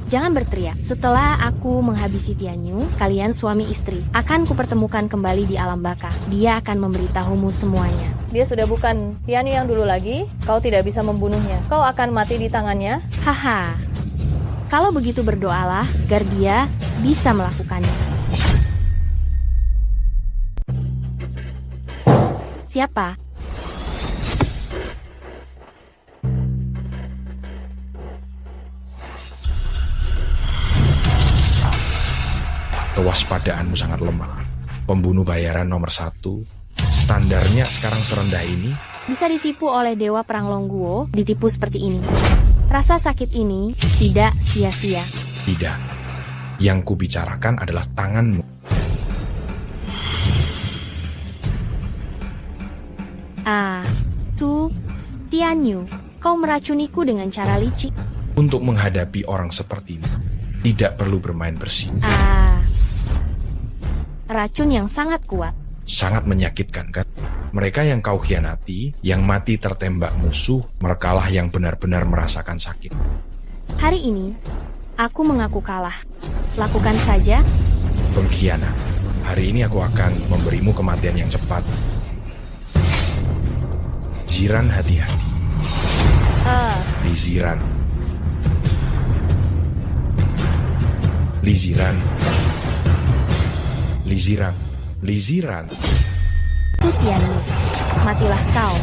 Jangan berteriak. Setelah aku menghabisi Tianyu, kalian suami istri, akan kupertemukan kembali di alam baka. Dia akan memberitahumu semuanya. Dia sudah bukan Tianyu yang dulu lagi. Kau tidak bisa membunuhnya. Kau akan mati di tangannya. Haha. Kalau begitu berdoalah, agar dia bisa melakukannya. Siapa? Kewaspadaanmu sangat lemah. Pembunuh bayaran nomor 1. Standarnya sekarang serendah ini. Bisa ditipu oleh Dewa Perang Longguo, ditipu seperti ini. Rasa sakit ini tidak sia-sia. Tidak. Yang kubicarakan adalah tanganmu. Tianyu, kau meracuniku dengan cara licik. Untuk menghadapi orang sepertimu, tidak perlu bermain bersih. Racun yang sangat kuat. Sangat menyakitkan, kan? Mereka yang kau khianati, yang mati tertembak musuh, merekalah yang benar-benar merasakan sakit. Hari ini, aku mengaku kalah. Lakukan saja. Pengkhianat. Hari ini aku akan memberimu kematian yang cepat. Ziran, hati-hati. Liziran. Liziran. Liziran. Liziran. Itu Tianyu. Matilah kau.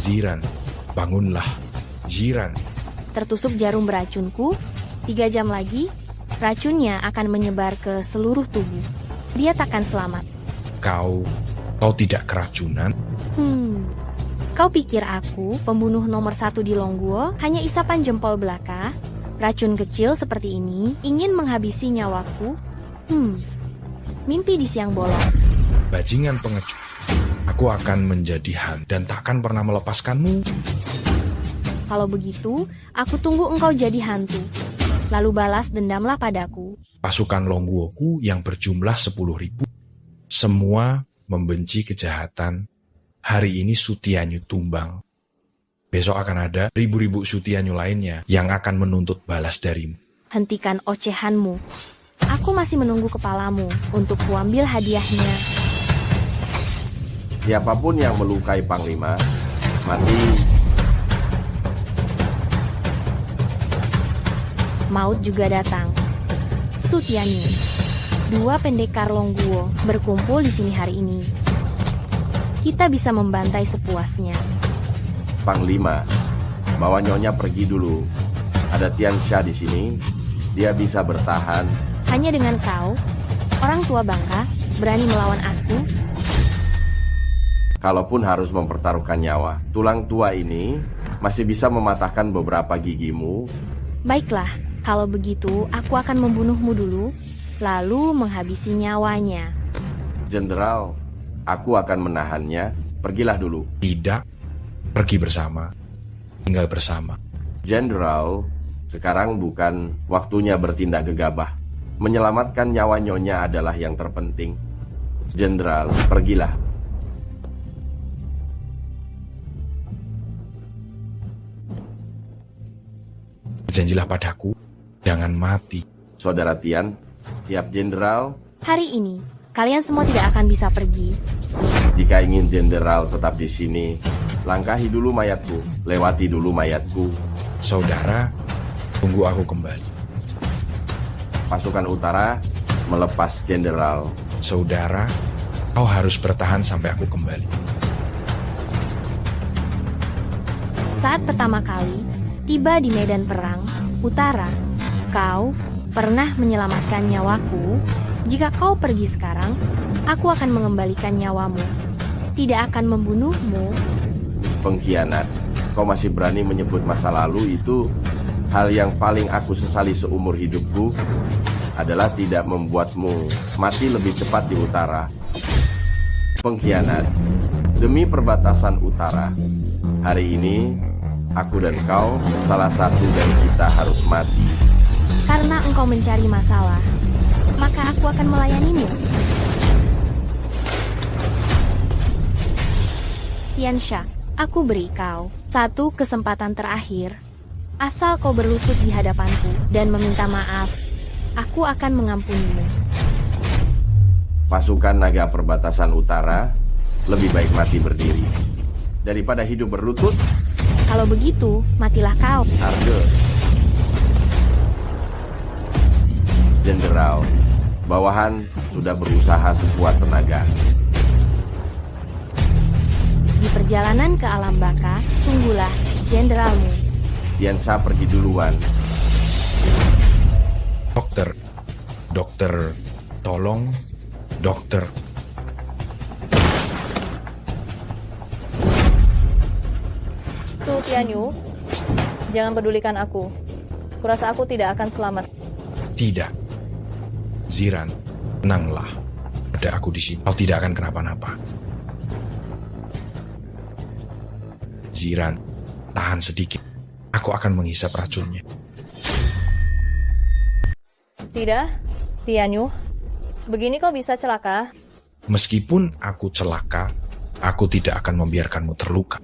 Ziran. Bangunlah. Ziran. Tertusuk jarum beracunku. 3 jam lagi, racunnya akan menyebar ke seluruh tubuh. Dia takkan selamat. Kau tidak keracunan? Kau pikir aku, pembunuh nomor 1 di Longguo, hanya isapan jempol belaka? Racun kecil seperti ini ingin menghabisi nyawaku? Mimpi di siang bolong. Bajingan pengecut. Aku akan menjadi hantu dan takkan pernah melepaskanmu. Kalau begitu, aku tunggu engkau jadi hantu. Lalu balas dendamlah padaku. Pasukan Longguoku yang berjumlah 10.000. Semua membenci kejahatan. Hari ini Sutianyu tumbang. Besok akan ada ribu-ribu Sutianyu lainnya yang akan menuntut balas darimu. Hentikan ocehanmu. Aku masih menunggu kepalamu untuk kuambil hadiahnya. Siapapun yang melukai Panglima, mati. Maut juga datang. Sutianyu, 2 pendekar Longguo berkumpul di sini hari ini. Kita bisa membantai sepuasnya. Panglima, bawa Nyonya pergi dulu. Ada Tian Xia di sini. Dia bisa bertahan. Hanya dengan kau, orang tua bangka, berani melawan aku? Kalaupun harus mempertaruhkan nyawa, tulang tua ini masih bisa mematahkan beberapa gigimu. Baiklah, kalau begitu aku akan membunuhmu dulu, lalu menghabisi nyawanya. Jenderal, aku akan menahannya. Pergilah dulu. Tidak. Pergi bersama. Tinggal bersama. Jenderal, sekarang bukan waktunya bertindak gegabah. Menyelamatkan nyawa Nyonya adalah yang terpenting. Jenderal, pergilah. Janjilah padaku, jangan mati. Saudara Tian, siap Jenderal? Hari ini, kalian semua tidak akan bisa pergi. Jika ingin Jenderal tetap di sini, langkahi dulu mayatku, lewati dulu mayatku. Saudara, tunggu aku kembali. Pasukan utara melepas Jenderal. Saudara, kau harus bertahan sampai aku kembali. Saat pertama kali tiba di medan perang, utara, kau pernah menyelamatkan nyawaku. Jika kau pergi sekarang, aku akan mengembalikan nyawamu. Tidak akan membunuhmu. Pengkhianat, kau masih berani menyebut masa lalu. Itu hal yang paling aku sesali seumur hidupku adalah tidak membuatmu mati lebih cepat di utara. Pengkhianat, demi perbatasan utara, hari ini aku dan kau, salah satu dari kita harus mati. Karena engkau mencari masalah, maka aku akan melayanimu. Tian Xia, aku beri kau Satu kesempatan terakhir. Asal kau berlutut di hadapanku dan meminta maaf, aku akan mengampunimu. Pasukan naga perbatasan utara lebih baik mati berdiri daripada hidup berlutut. Kalau begitu, matilah kau. Arge. Jenderal, bawahan sudah berusaha sekuat tenaga. Di perjalanan ke alam baka, tunggulah jenderalmu. Tiansha pergi duluan. Dokter, tolong, dokter. Su Tianyu, jangan pedulikan aku. Kurasa aku tidak akan selamat. Tidak. Ziran, tenanglah. Ada aku di sini. Kau tidak akan kenapa-napa. Ziran, tahan sedikit. Aku akan menghisap racunnya. Tidak, Tianyu. Begini kau bisa celaka. Meskipun aku celaka, aku tidak akan membiarkanmu terluka.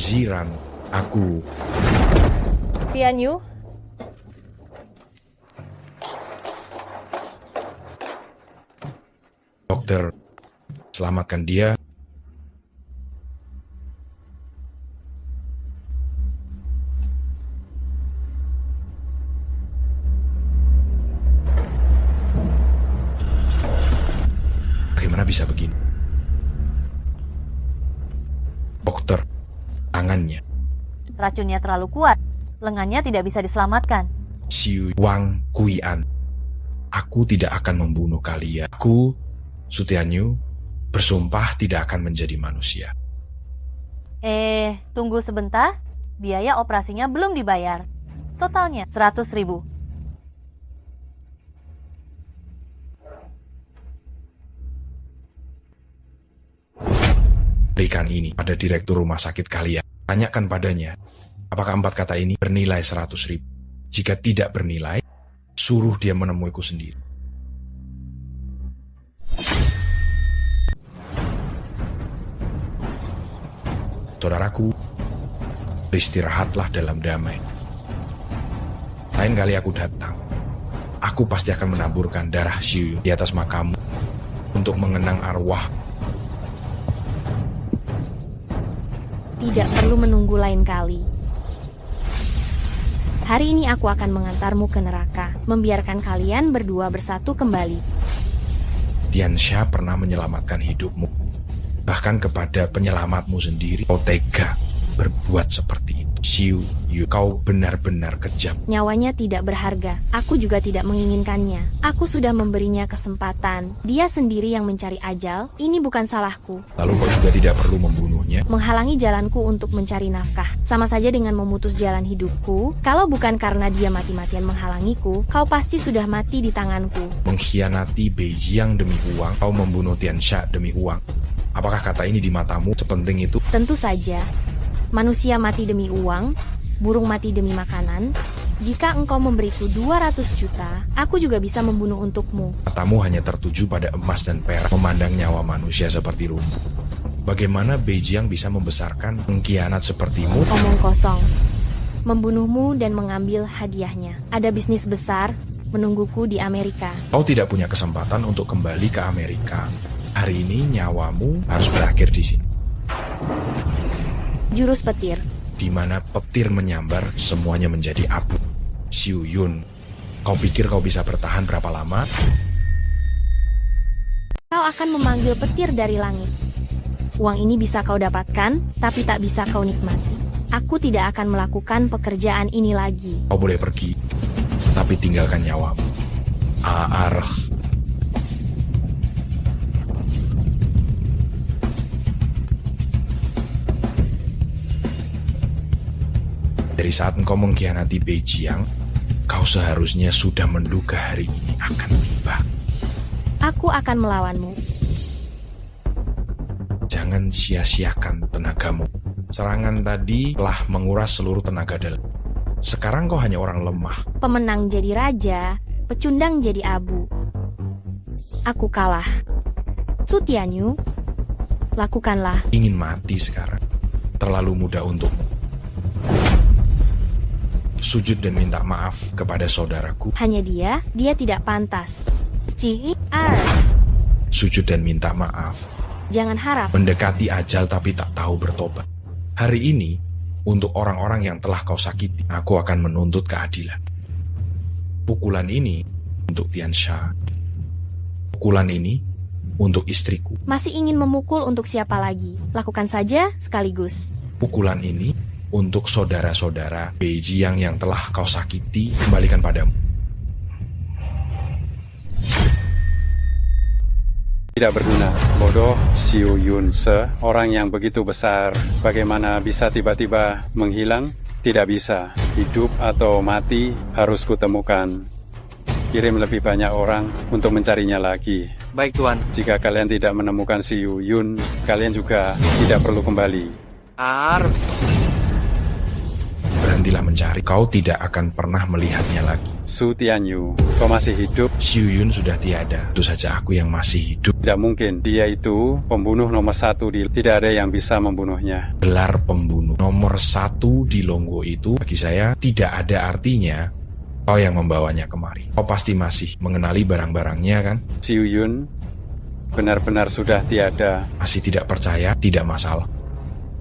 Ziran, aku... Tianyu, Dokter, selamatkan dia. Bagaimana bisa begini? Dokter, tangannya. Racunnya terlalu kuat. Lengannya tidak bisa diselamatkan. Xiu Wang Kuian. Aku tidak akan membunuh kalian. Aku, Su Tianyu, bersumpah tidak akan menjadi manusia. Tunggu sebentar. Biaya operasinya belum dibayar. Totalnya 100.000. Berikan ini pada direktur rumah sakit kalian. Tanyakan padanya, apakah 4 kata ini bernilai 100.000? Jika tidak bernilai, suruh dia menemuiku sendiri. Saudaraku, beristirahatlah dalam damai. Lain kali aku datang, aku pasti akan menaburkan darah Xiu di atas makammu untuk mengenang arwah. Tidak perlu menunggu lain kali. Hari ini aku akan mengantarmu ke neraka, membiarkan kalian berdua bersatu kembali. Tiansha pernah menyelamatkan hidupmu. Bahkan kepada penyelamatmu sendiri, kau tega berbuat seperti itu. Xiu Yu, kau benar-benar kejam. Nyawanya tidak berharga. Aku juga tidak menginginkannya. Aku sudah memberinya kesempatan. Dia sendiri yang mencari ajal. Ini bukan salahku. Lalu kau juga tidak perlu membunuhnya. Menghalangi jalanku untuk mencari nafkah. Sama saja dengan memutus jalan hidupku. Kalau bukan karena dia mati-matian menghalangiku, kau pasti sudah mati di tanganku. Mengkhianati Beijiang demi uang, kau membunuh Tiansha demi uang. Apakah kata ini di matamu sepenting itu? Tentu saja. Manusia mati demi uang, burung mati demi makanan. Jika engkau memberiku 200 juta, aku juga bisa membunuh untukmu. Matamu hanya tertuju pada emas dan perak, memandang nyawa manusia seperti rumput. Bagaimana Beijiang bisa membesarkan pengkhianat sepertimu? Omong kosong. Membunuhmu dan mengambil hadiahnya. Ada bisnis besar menungguku di Amerika. Kau tidak punya kesempatan untuk kembali ke Amerika. Hari ini nyawamu harus berakhir di sini. Jurus petir. Di mana petir menyambar, semuanya menjadi abu. Xiu Yun, kau pikir kau bisa bertahan berapa lama? Kau akan memanggil petir dari langit. Uang ini bisa kau dapatkan, tapi tak bisa kau nikmati. Aku tidak akan melakukan pekerjaan ini lagi. Kau boleh pergi, tapi tinggalkan nyawamu. Aarh. Dari saat engkau mengkhianati Beijiang, kau seharusnya sudah menduga hari ini akan tiba. Aku akan melawanmu. Jangan sia-siakan tenagamu. Serangan tadi telah menguras seluruh tenaga dalam. Sekarang kau hanya orang lemah. Pemenang jadi raja, pecundang jadi abu. Aku kalah. Su Tianyu, lakukanlah. Ingin mati sekarang. Terlalu mudah untukmu. Sujud dan minta maaf kepada saudaraku. Hanya dia tidak pantas. Sujud dan minta maaf. Jangan harap. Mendekati ajal tapi tak tahu bertobat. Hari ini, untuk orang-orang yang telah kau sakiti, aku akan menuntut keadilan. Pukulan ini untuk Tiansha. Pukulan ini untuk istriku. Masih ingin memukul untuk siapa lagi? Lakukan saja sekaligus. Pukulan ini untuk saudara-saudara Beijing yang telah kau sakiti, kembalikan padamu. Tidak berguna, bodoh Xiu Yunse, orang yang begitu besar, bagaimana bisa tiba-tiba menghilang? Tidak bisa, hidup atau mati harus kutemukan. Kirim lebih banyak orang untuk mencarinya lagi. Baik, Tuan. Jika kalian tidak menemukan Xiu Yun, kalian juga tidak perlu kembali. Berhentilah mencari, kau tidak akan pernah melihatnya lagi. Su Tianyu, kau masih hidup? Xiu Yun sudah tiada, itu saja aku yang masih hidup. Tidak mungkin, dia itu pembunuh nomor 1 tidak ada yang bisa membunuhnya. Gelar pembunuh nomor 1 di Longguo itu bagi saya tidak ada artinya. Kau yang membawanya kemari. Kau pasti masih mengenali barang-barangnya kan? Xiu Yun benar-benar sudah tiada. Masih tidak percaya? Tidak masalah.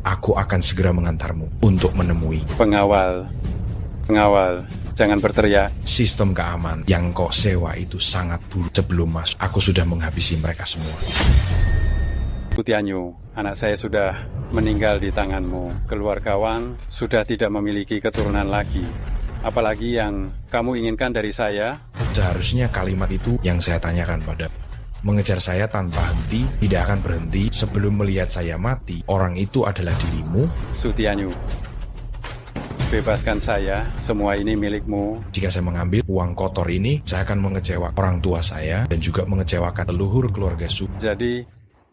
Aku akan segera mengantarmu untuk menemui. Pengawal, jangan berteriak. Sistem keamanan yang kau sewa itu sangat buruk. Sebelum masuk, aku sudah menghabisi mereka semua. Su Tianyu, anak saya sudah meninggal di tanganmu. Keluarga Wang sudah tidak memiliki keturunan lagi. Apalagi yang kamu inginkan dari saya? Seharusnya kalimat itu yang saya tanyakan pada. Mengejar saya tanpa henti, tidak akan berhenti. Sebelum melihat saya mati, orang itu adalah dirimu. Su Tianyu, bebaskan saya, semua ini milikmu. Jika saya mengambil uang kotor ini, saya akan mengecewakan orang tua saya dan juga mengecewakan leluhur keluarga Su. Jadi,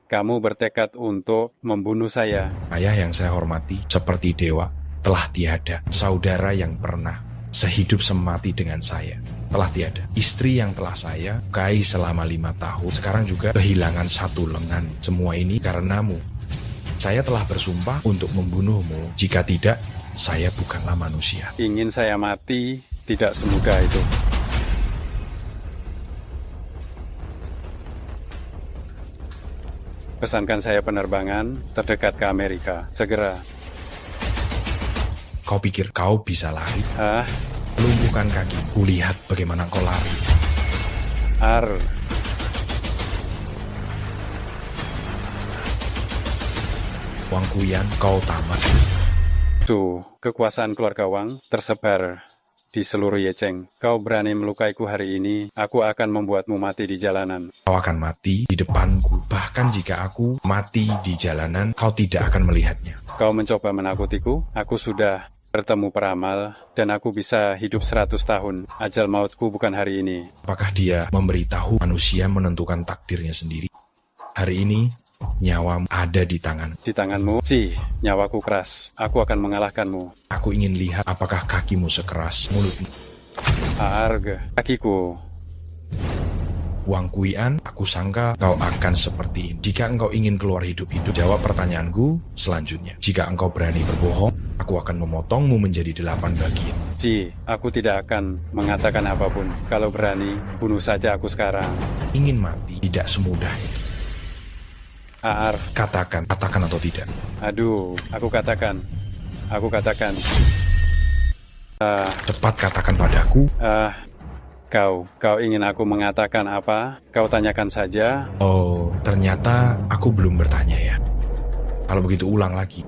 kamu bertekad untuk membunuh saya? Ayah yang saya hormati, seperti dewa, telah tiada. Saudara yang pernah sehidup semati dengan saya telah tiada. Istri yang telah saya sukai selama 5 tahun, sekarang juga kehilangan 1 lengan. Semua ini karenamu. Saya telah bersumpah untuk membunuhmu. Jika tidak, saya bukanlah manusia. Ingin saya mati tidak semudah itu. Pesankan saya penerbangan terdekat ke Amerika, segera. Kau pikir kau bisa lari? Lumpuhkan kaki. Kulihat bagaimana kau lari. Wang Kuyan, kau tamat. Tuh, kekuasaan keluarga Wang tersebar di seluruh Yecheng. Kau berani melukaiku hari ini, aku akan membuatmu mati di jalanan. Kau akan mati di depanku. Bahkan jika aku mati di jalanan, kau tidak akan melihatnya. Kau mencoba menakutiku, aku sudah bertemu peramal, dan aku bisa hidup 100 tahun. Ajal mautku bukan hari ini. Apakah dia memberitahu manusia menentukan takdirnya sendiri? Hari ini, nyawamu ada di tangan. Di tanganmu? Nyawaku keras. Aku akan mengalahkanmu. Aku ingin lihat apakah kakimu sekeras mulutmu. Kakiku. Wang Kuyan, aku sangka kau akan seperti ini. Jika engkau ingin keluar hidup-hidup, jawab pertanyaanku selanjutnya. Jika engkau berani berbohong, aku akan memotongmu menjadi 8 bagian. Aku tidak akan mengatakan apapun. Kalau berani, bunuh saja aku sekarang. Ingin mati tidak semudah itu. Katakan atau tidak. Aku katakan. Cepat katakan padaku. Kau ingin aku mengatakan apa? Kau tanyakan saja. Oh, ternyata aku belum bertanya ya. Kalau begitu ulang lagi.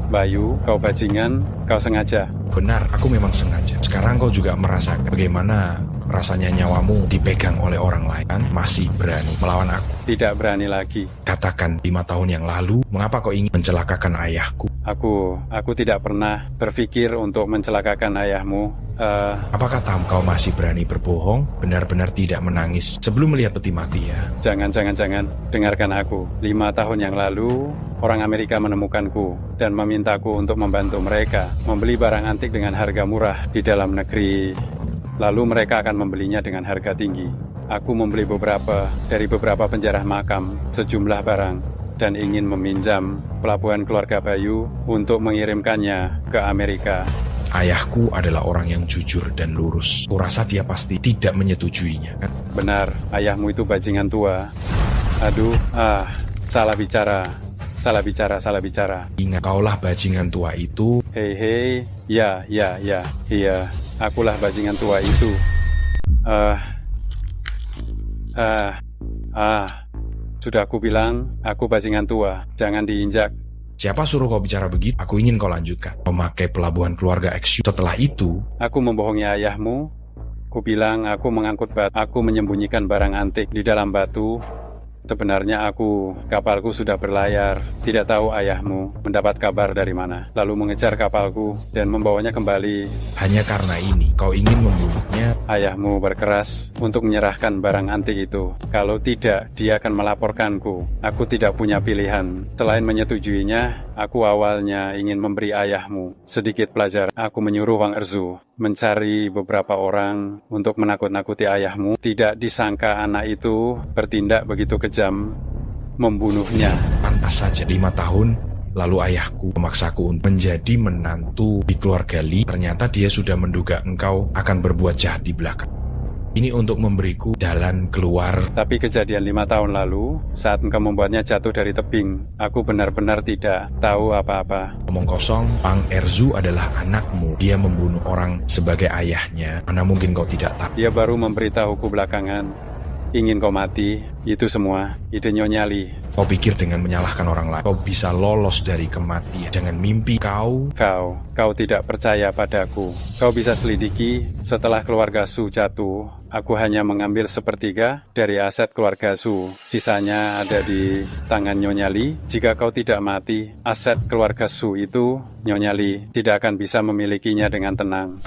Bayu, kau bajingan, kau sengaja. Benar, aku memang sengaja. Sekarang kau juga merasakan bagaimana rasanya nyawamu dipegang oleh orang lain, kan? Masih berani melawan aku? Tidak berani lagi. Katakan, 5 tahun yang lalu, mengapa kau ingin mencelakakan ayahku? Aku tidak pernah berpikir untuk mencelakakan ayahmu. Apakah kau masih berani berbohong? Benar-benar tidak menangis sebelum melihat peti mati ya? Jangan. Dengarkan aku. 5 tahun yang lalu, orang Amerika menemukanku dan memintaku untuk membantu mereka membeli barang antik dengan harga murah di dalam negeri. lalu mereka akan membelinya dengan harga tinggi. Aku membeli beberapa dari beberapa penjara makam, sejumlah barang, dan ingin meminjam pelabuhan keluarga Bayu untuk mengirimkannya ke Amerika. Ayahku adalah orang yang jujur dan lurus. Kurasa dia pasti tidak menyetujuinya, kan? Benar, ayahmu itu bajingan tua. Aduh, salah bicara. Ingat, kaulah bajingan tua itu. Hei, ya, akulah bajingan tua itu. Sudah aku bilang, aku bajingan tua, jangan diinjak. Siapa suruh kau bicara begitu? Aku ingin kau lanjutkan. Memakai pelabuhan keluarga XU. Setelah itu, aku membohongi ayahmu. Ku bilang aku mengangkut batu. Aku menyembunyikan barang antik di dalam batu. Sebenarnya kapalku sudah berlayar. Tidak tahu ayahmu mendapat kabar dari mana. Lalu mengejar kapalku dan membawanya kembali. Hanya karena ini, kau ingin membunuhnya? Ayahmu berkeras untuk menyerahkan barang antik itu. Kalau tidak, dia akan melaporkanku. Aku tidak punya pilihan. Selain menyetujuinya, aku awalnya ingin memberi ayahmu sedikit pelajaran. Aku menyuruh Wang Erzu mencari beberapa orang untuk menakut-nakuti ayahmu. Tidak disangka anak itu bertindak begitu kejam, membunuhnya. Pantas saja 5 tahun lalu ayahku memaksaku untuk menjadi menantu di keluarga Li. Ternyata dia sudah menduga engkau akan berbuat jahat di belakang. Ini untuk memberiku jalan keluar. Tapi kejadian 5 tahun lalu, saat engkau membuatnya jatuh dari tebing, aku benar-benar tidak tahu apa-apa. Omong kosong, Wang Erzu adalah anakmu. Dia membunuh orang sebagai ayahnya. Mana mungkin kau tidak tahu? Dia baru memberitahuku belakangan. Ingin kau mati, itu semua ide Nyonya Li. Kau pikir dengan menyalahkan orang lain, kau bisa lolos dari kematian. Jangan mimpi kau. Kau tidak percaya padaku. Kau bisa selidiki, setelah keluarga Su jatuh, aku hanya mengambil 1/3 dari aset keluarga Su. Sisanya ada di tangan Nyonya Li. Jika kau tidak mati, aset keluarga Su itu, Nyonya Li tidak akan bisa memilikinya dengan tenang.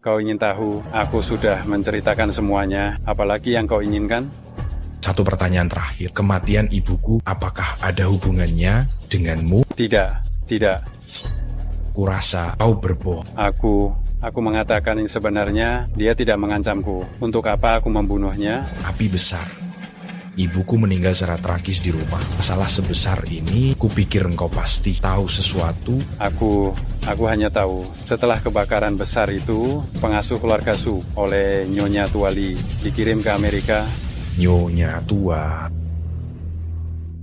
Kau ingin tahu, aku sudah menceritakan semuanya, apalagi yang kau inginkan? Satu pertanyaan terakhir, kematian ibuku apakah ada hubungannya denganmu? Tidak. Kurasa kau berbohong. Aku mengatakan yang sebenarnya, dia tidak mengancamku. Untuk apa aku membunuhnya? Api besar. Ibuku meninggal secara tragis di rumah. Masalah sebesar ini, kupikir engkau pasti tahu sesuatu. Aku hanya tahu, setelah kebakaran besar itu, pengasuh keluarga Su oleh Nyonya Tua Li dikirim ke Amerika. Nyonya Tua.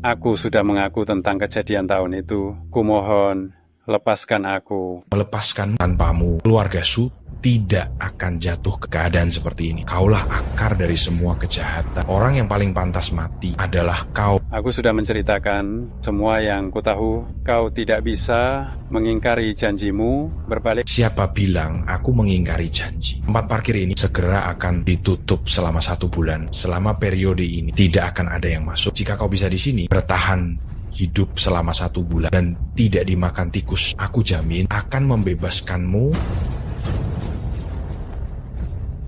Aku sudah mengaku tentang kejadian tahun itu. Kumohon, lepaskan aku. Melepaskan tanpamu, keluarga Su tidak akan jatuh ke keadaan seperti ini. Kaulah akar dari semua kejahatan. Orang yang paling pantas mati adalah kau. Aku sudah menceritakan semua yang kutahu. Kau tidak bisa mengingkari janjimu berbalik. Siapa bilang aku mengingkari janji? Tempat parkir ini segera akan ditutup selama 1 bulan. Selama periode ini tidak akan ada yang masuk. Jika kau bisa di sini bertahan hidup selama 1 bulan dan tidak dimakan tikus, aku jamin akan membebaskanmu.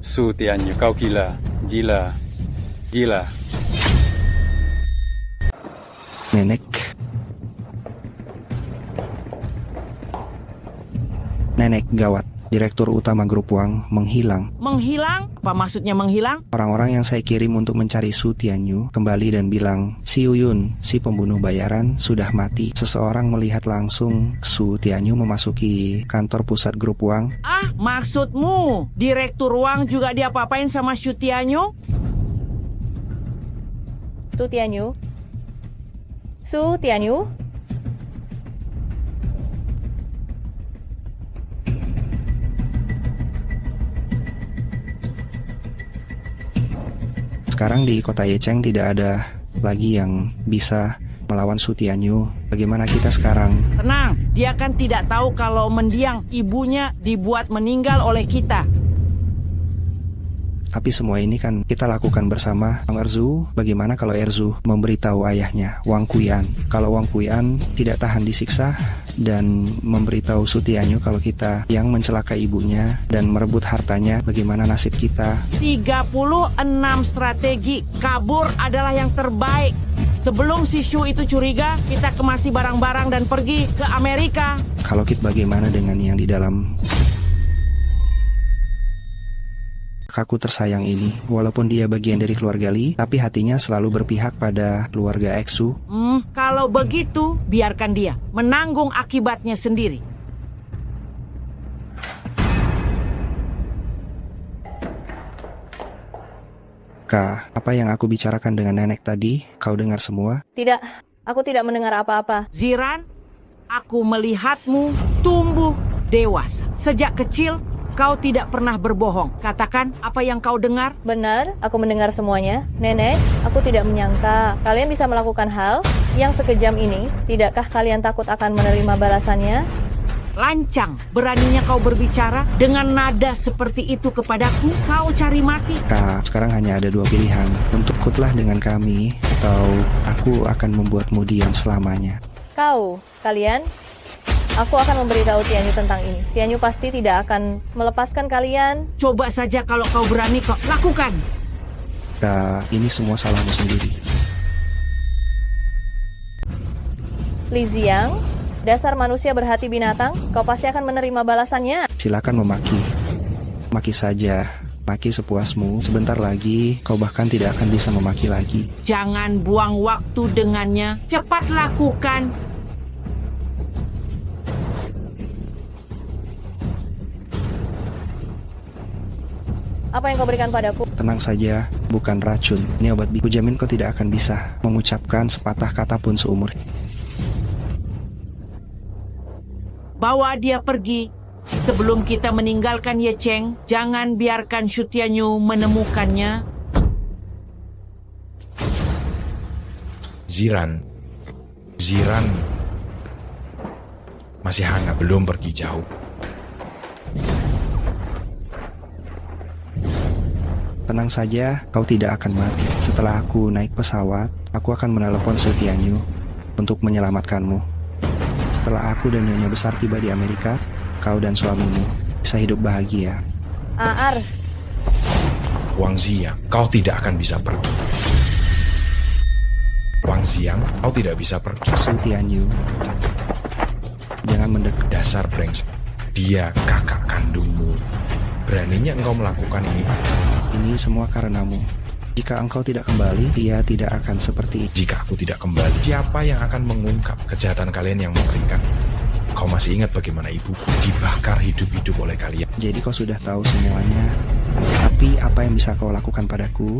Su Tianyu, kau gila. Nenek gawat. Direktur utama grup Wang menghilang. Menghilang? Apa maksudnya menghilang? Orang-orang yang saya kirim untuk mencari Su Tianyu kembali dan bilang, si Uyun, si pembunuh bayaran, sudah mati. Seseorang melihat langsung Su Tianyu memasuki kantor pusat grup Wang. Ah, maksudmu Direktur Wang juga diapa-apain sama Su Tianyu? Su Tianyu? Su Tianyu? Sekarang di kota Yecheng tidak ada lagi yang bisa melawan Su Tianyu. Bagaimana kita sekarang? Tenang, dia kan tidak tahu kalau mendiang ibunya dibuat meninggal oleh kita. Tapi semua ini kan kita lakukan bersama. Wang Erzu, bagaimana kalau Erzu memberitahu ayahnya, Wang Kuyan? Kalau Wang Kuyan tidak tahan disiksa dan memberitahu Su Tianyu kalau kita yang mencelakai ibunya dan merebut hartanya, bagaimana nasib kita? 36 strategi kabur adalah yang terbaik. Sebelum si Shu itu curiga, kita kemasi barang-barang dan pergi ke Amerika. Kalau kita bagaimana dengan yang di dalam? kakakku tersayang ini. Walaupun dia bagian dari keluarga Li, tapi hatinya selalu berpihak pada keluarga Eksu. Kalau begitu, biarkan dia menanggung akibatnya sendiri. Kak, apa yang aku bicarakan dengan nenek tadi, kau dengar semua? Tidak, aku tidak mendengar apa-apa. Ziran, aku melihatmu tumbuh dewasa. Sejak kecil, kau tidak pernah berbohong. Katakan apa yang kau dengar. Benar, aku mendengar semuanya. Nenek, aku tidak menyangka kalian bisa melakukan hal yang sekejam ini. Tidakkah kalian takut akan menerima balasannya? Lancang, beraninya kau berbicara dengan nada seperti itu kepadaku. Kau cari mati. Kak, sekarang hanya ada dua pilihan. Untuk ikutlah dengan kami, atau aku akan membuatmu diam selamanya. Kalian, aku akan memberitahu Tianyu tentang ini. Tianyu pasti tidak akan melepaskan kalian. Coba saja kalau kau berani, kau lakukan. Kak, ini semua salahmu sendiri. Li Ziang, dasar manusia berhati binatang, kau pasti akan menerima balasannya. Silakan memaki. Maki saja. Maki sepuasmu. Sebentar lagi, kau bahkan tidak akan bisa memaki lagi. Jangan buang waktu dengannya. Cepat lakukan. Apa yang kau berikan padaku? Tenang saja, bukan racun. Ini obat biku. Jamin kau tidak akan bisa mengucapkan sepatah kata pun seumur. Bawa dia pergi. Sebelum kita meninggalkan Ye Cheng, jangan biarkan Xu Tianyu menemukannya. Ziran masih hangat, belum pergi jauh. Tenang saja, kau tidak akan mati. Setelah aku naik pesawat, aku akan menelepon Xu Tianyu untuk menyelamatkanmu. Setelah aku dan Nyonya Besar tiba di Amerika, kau dan suamimu bisa hidup bahagia. Aar, Wang Ziang, kau tidak akan bisa pergi. Wang Ziang, kau tidak bisa pergi. Xu Tianyu, jangan mendekat. Dasar brengsek. Dia kakak kandungmu. Beraninya engkau melakukan ini padaku. Ini semua karenamu. Jika engkau tidak kembali, dia tidak akan seperti itu. Jika aku tidak kembali, siapa yang akan mengungkap kejahatan kalian yang mengerikan? Kau masih ingat bagaimana ibuku dibakar hidup-hidup oleh kalian? Jadi kau sudah tahu semuanya. Tapi apa yang bisa kau lakukan padaku?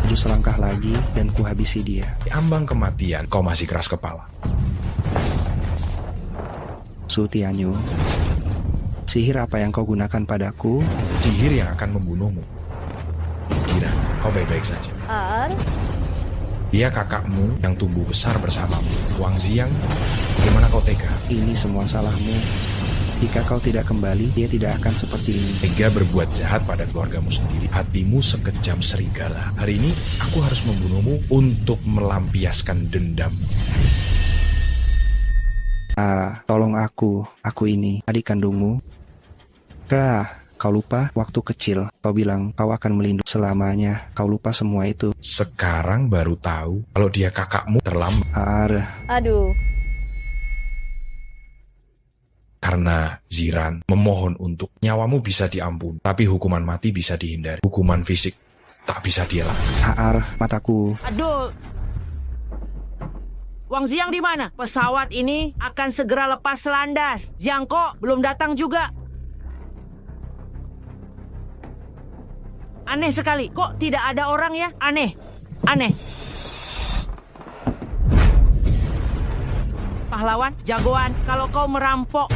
Maju selangkah lagi dan kuhabisi dia. Di ambang kematian, kau masih keras kepala. Xu Tianyu, sihir apa yang kau gunakan padaku? Sihir yang akan membunuhmu. Kira, kau baik-baik saja. Aar, Dia kakakmu yang tumbuh besar bersamamu. Wang Ziang, bagaimana kau tega? Ini semua salahmu. Jika kau tidak kembali, dia tidak akan seperti ini. Tega berbuat jahat pada keluargamu sendiri. Hatimu sekejam serigala. Hari ini, aku harus membunuhmu untuk melampiaskan dendam. Tolong aku ini, adik kandungmu. Kak, kau lupa waktu kecil, kau bilang kau akan melindungi selamanya. Kau lupa semua itu. Sekarang baru tahu kalau dia kakakmu. Terlambat. aduh. Karena Ziran memohon untuk nyawamu bisa diampuni, tapi hukuman mati bisa dihindari. Hukuman fisik tak bisa dia lakukan. Mataku. Aduh. Wang Ziang di mana? Pesawat ini akan segera lepas landas. Ziang kok belum datang juga. Aneh sekali. Kok tidak ada orang ya? Aneh. Pahlawan, jagoan, kalau kau merampok,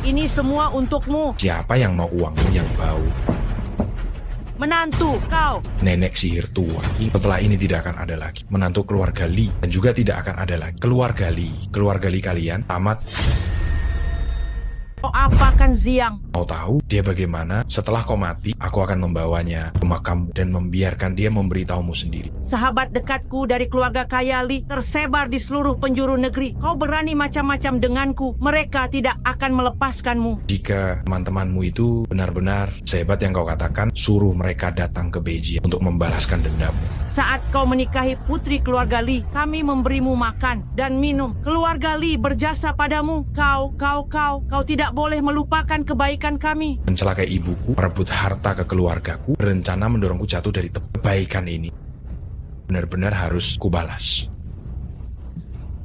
ini semua untukmu. Siapa yang mau uangmu yang bau? Menantu, kau. Nenek sihir tua. Setelah ini tidak akan ada lagi. Menantu keluarga Li. Dan juga tidak akan ada lagi. Keluarga Li kalian tamat. Kau apakan Ziang? Mau tahu dia bagaimana? Setelah kau mati, aku akan membawanya ke makammu dan membiarkan dia memberitahumu sendiri. Sahabat dekatku dari keluarga kaya Li tersebar di seluruh penjuru negeri. Kau berani macam-macam denganku. Mereka tidak akan melepaskanmu. Jika teman-temanmu itu benar-benar sehebat yang kau katakan, suruh mereka datang ke Beijing untuk membalaskan dendammu. Saat kau menikahi putri keluarga Li, kami memberimu makan dan minum. Keluarga Li berjasa padamu. Kau tidak tidak boleh melupakan kebaikan kami. Mencelakai ibuku, merebut harta ke keluargaku, berencana mendorongku jatuh dari kebaikan ini. Benar-benar harus kubalas.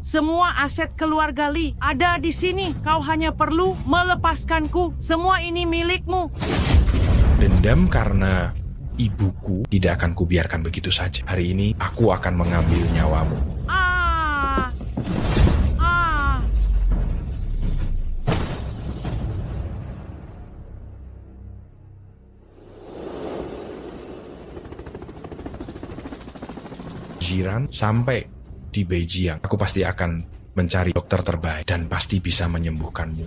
Semua aset keluarga Lee ada di sini. Kau hanya perlu melepaskanku. Semua ini milikmu. Dendam karena ibuku tidak akan kubiarkan begitu saja. Hari ini aku akan mengambil nyawamu. Jiran sampai di Beijiang, aku pasti akan mencari dokter terbaik dan pasti bisa menyembuhkanmu.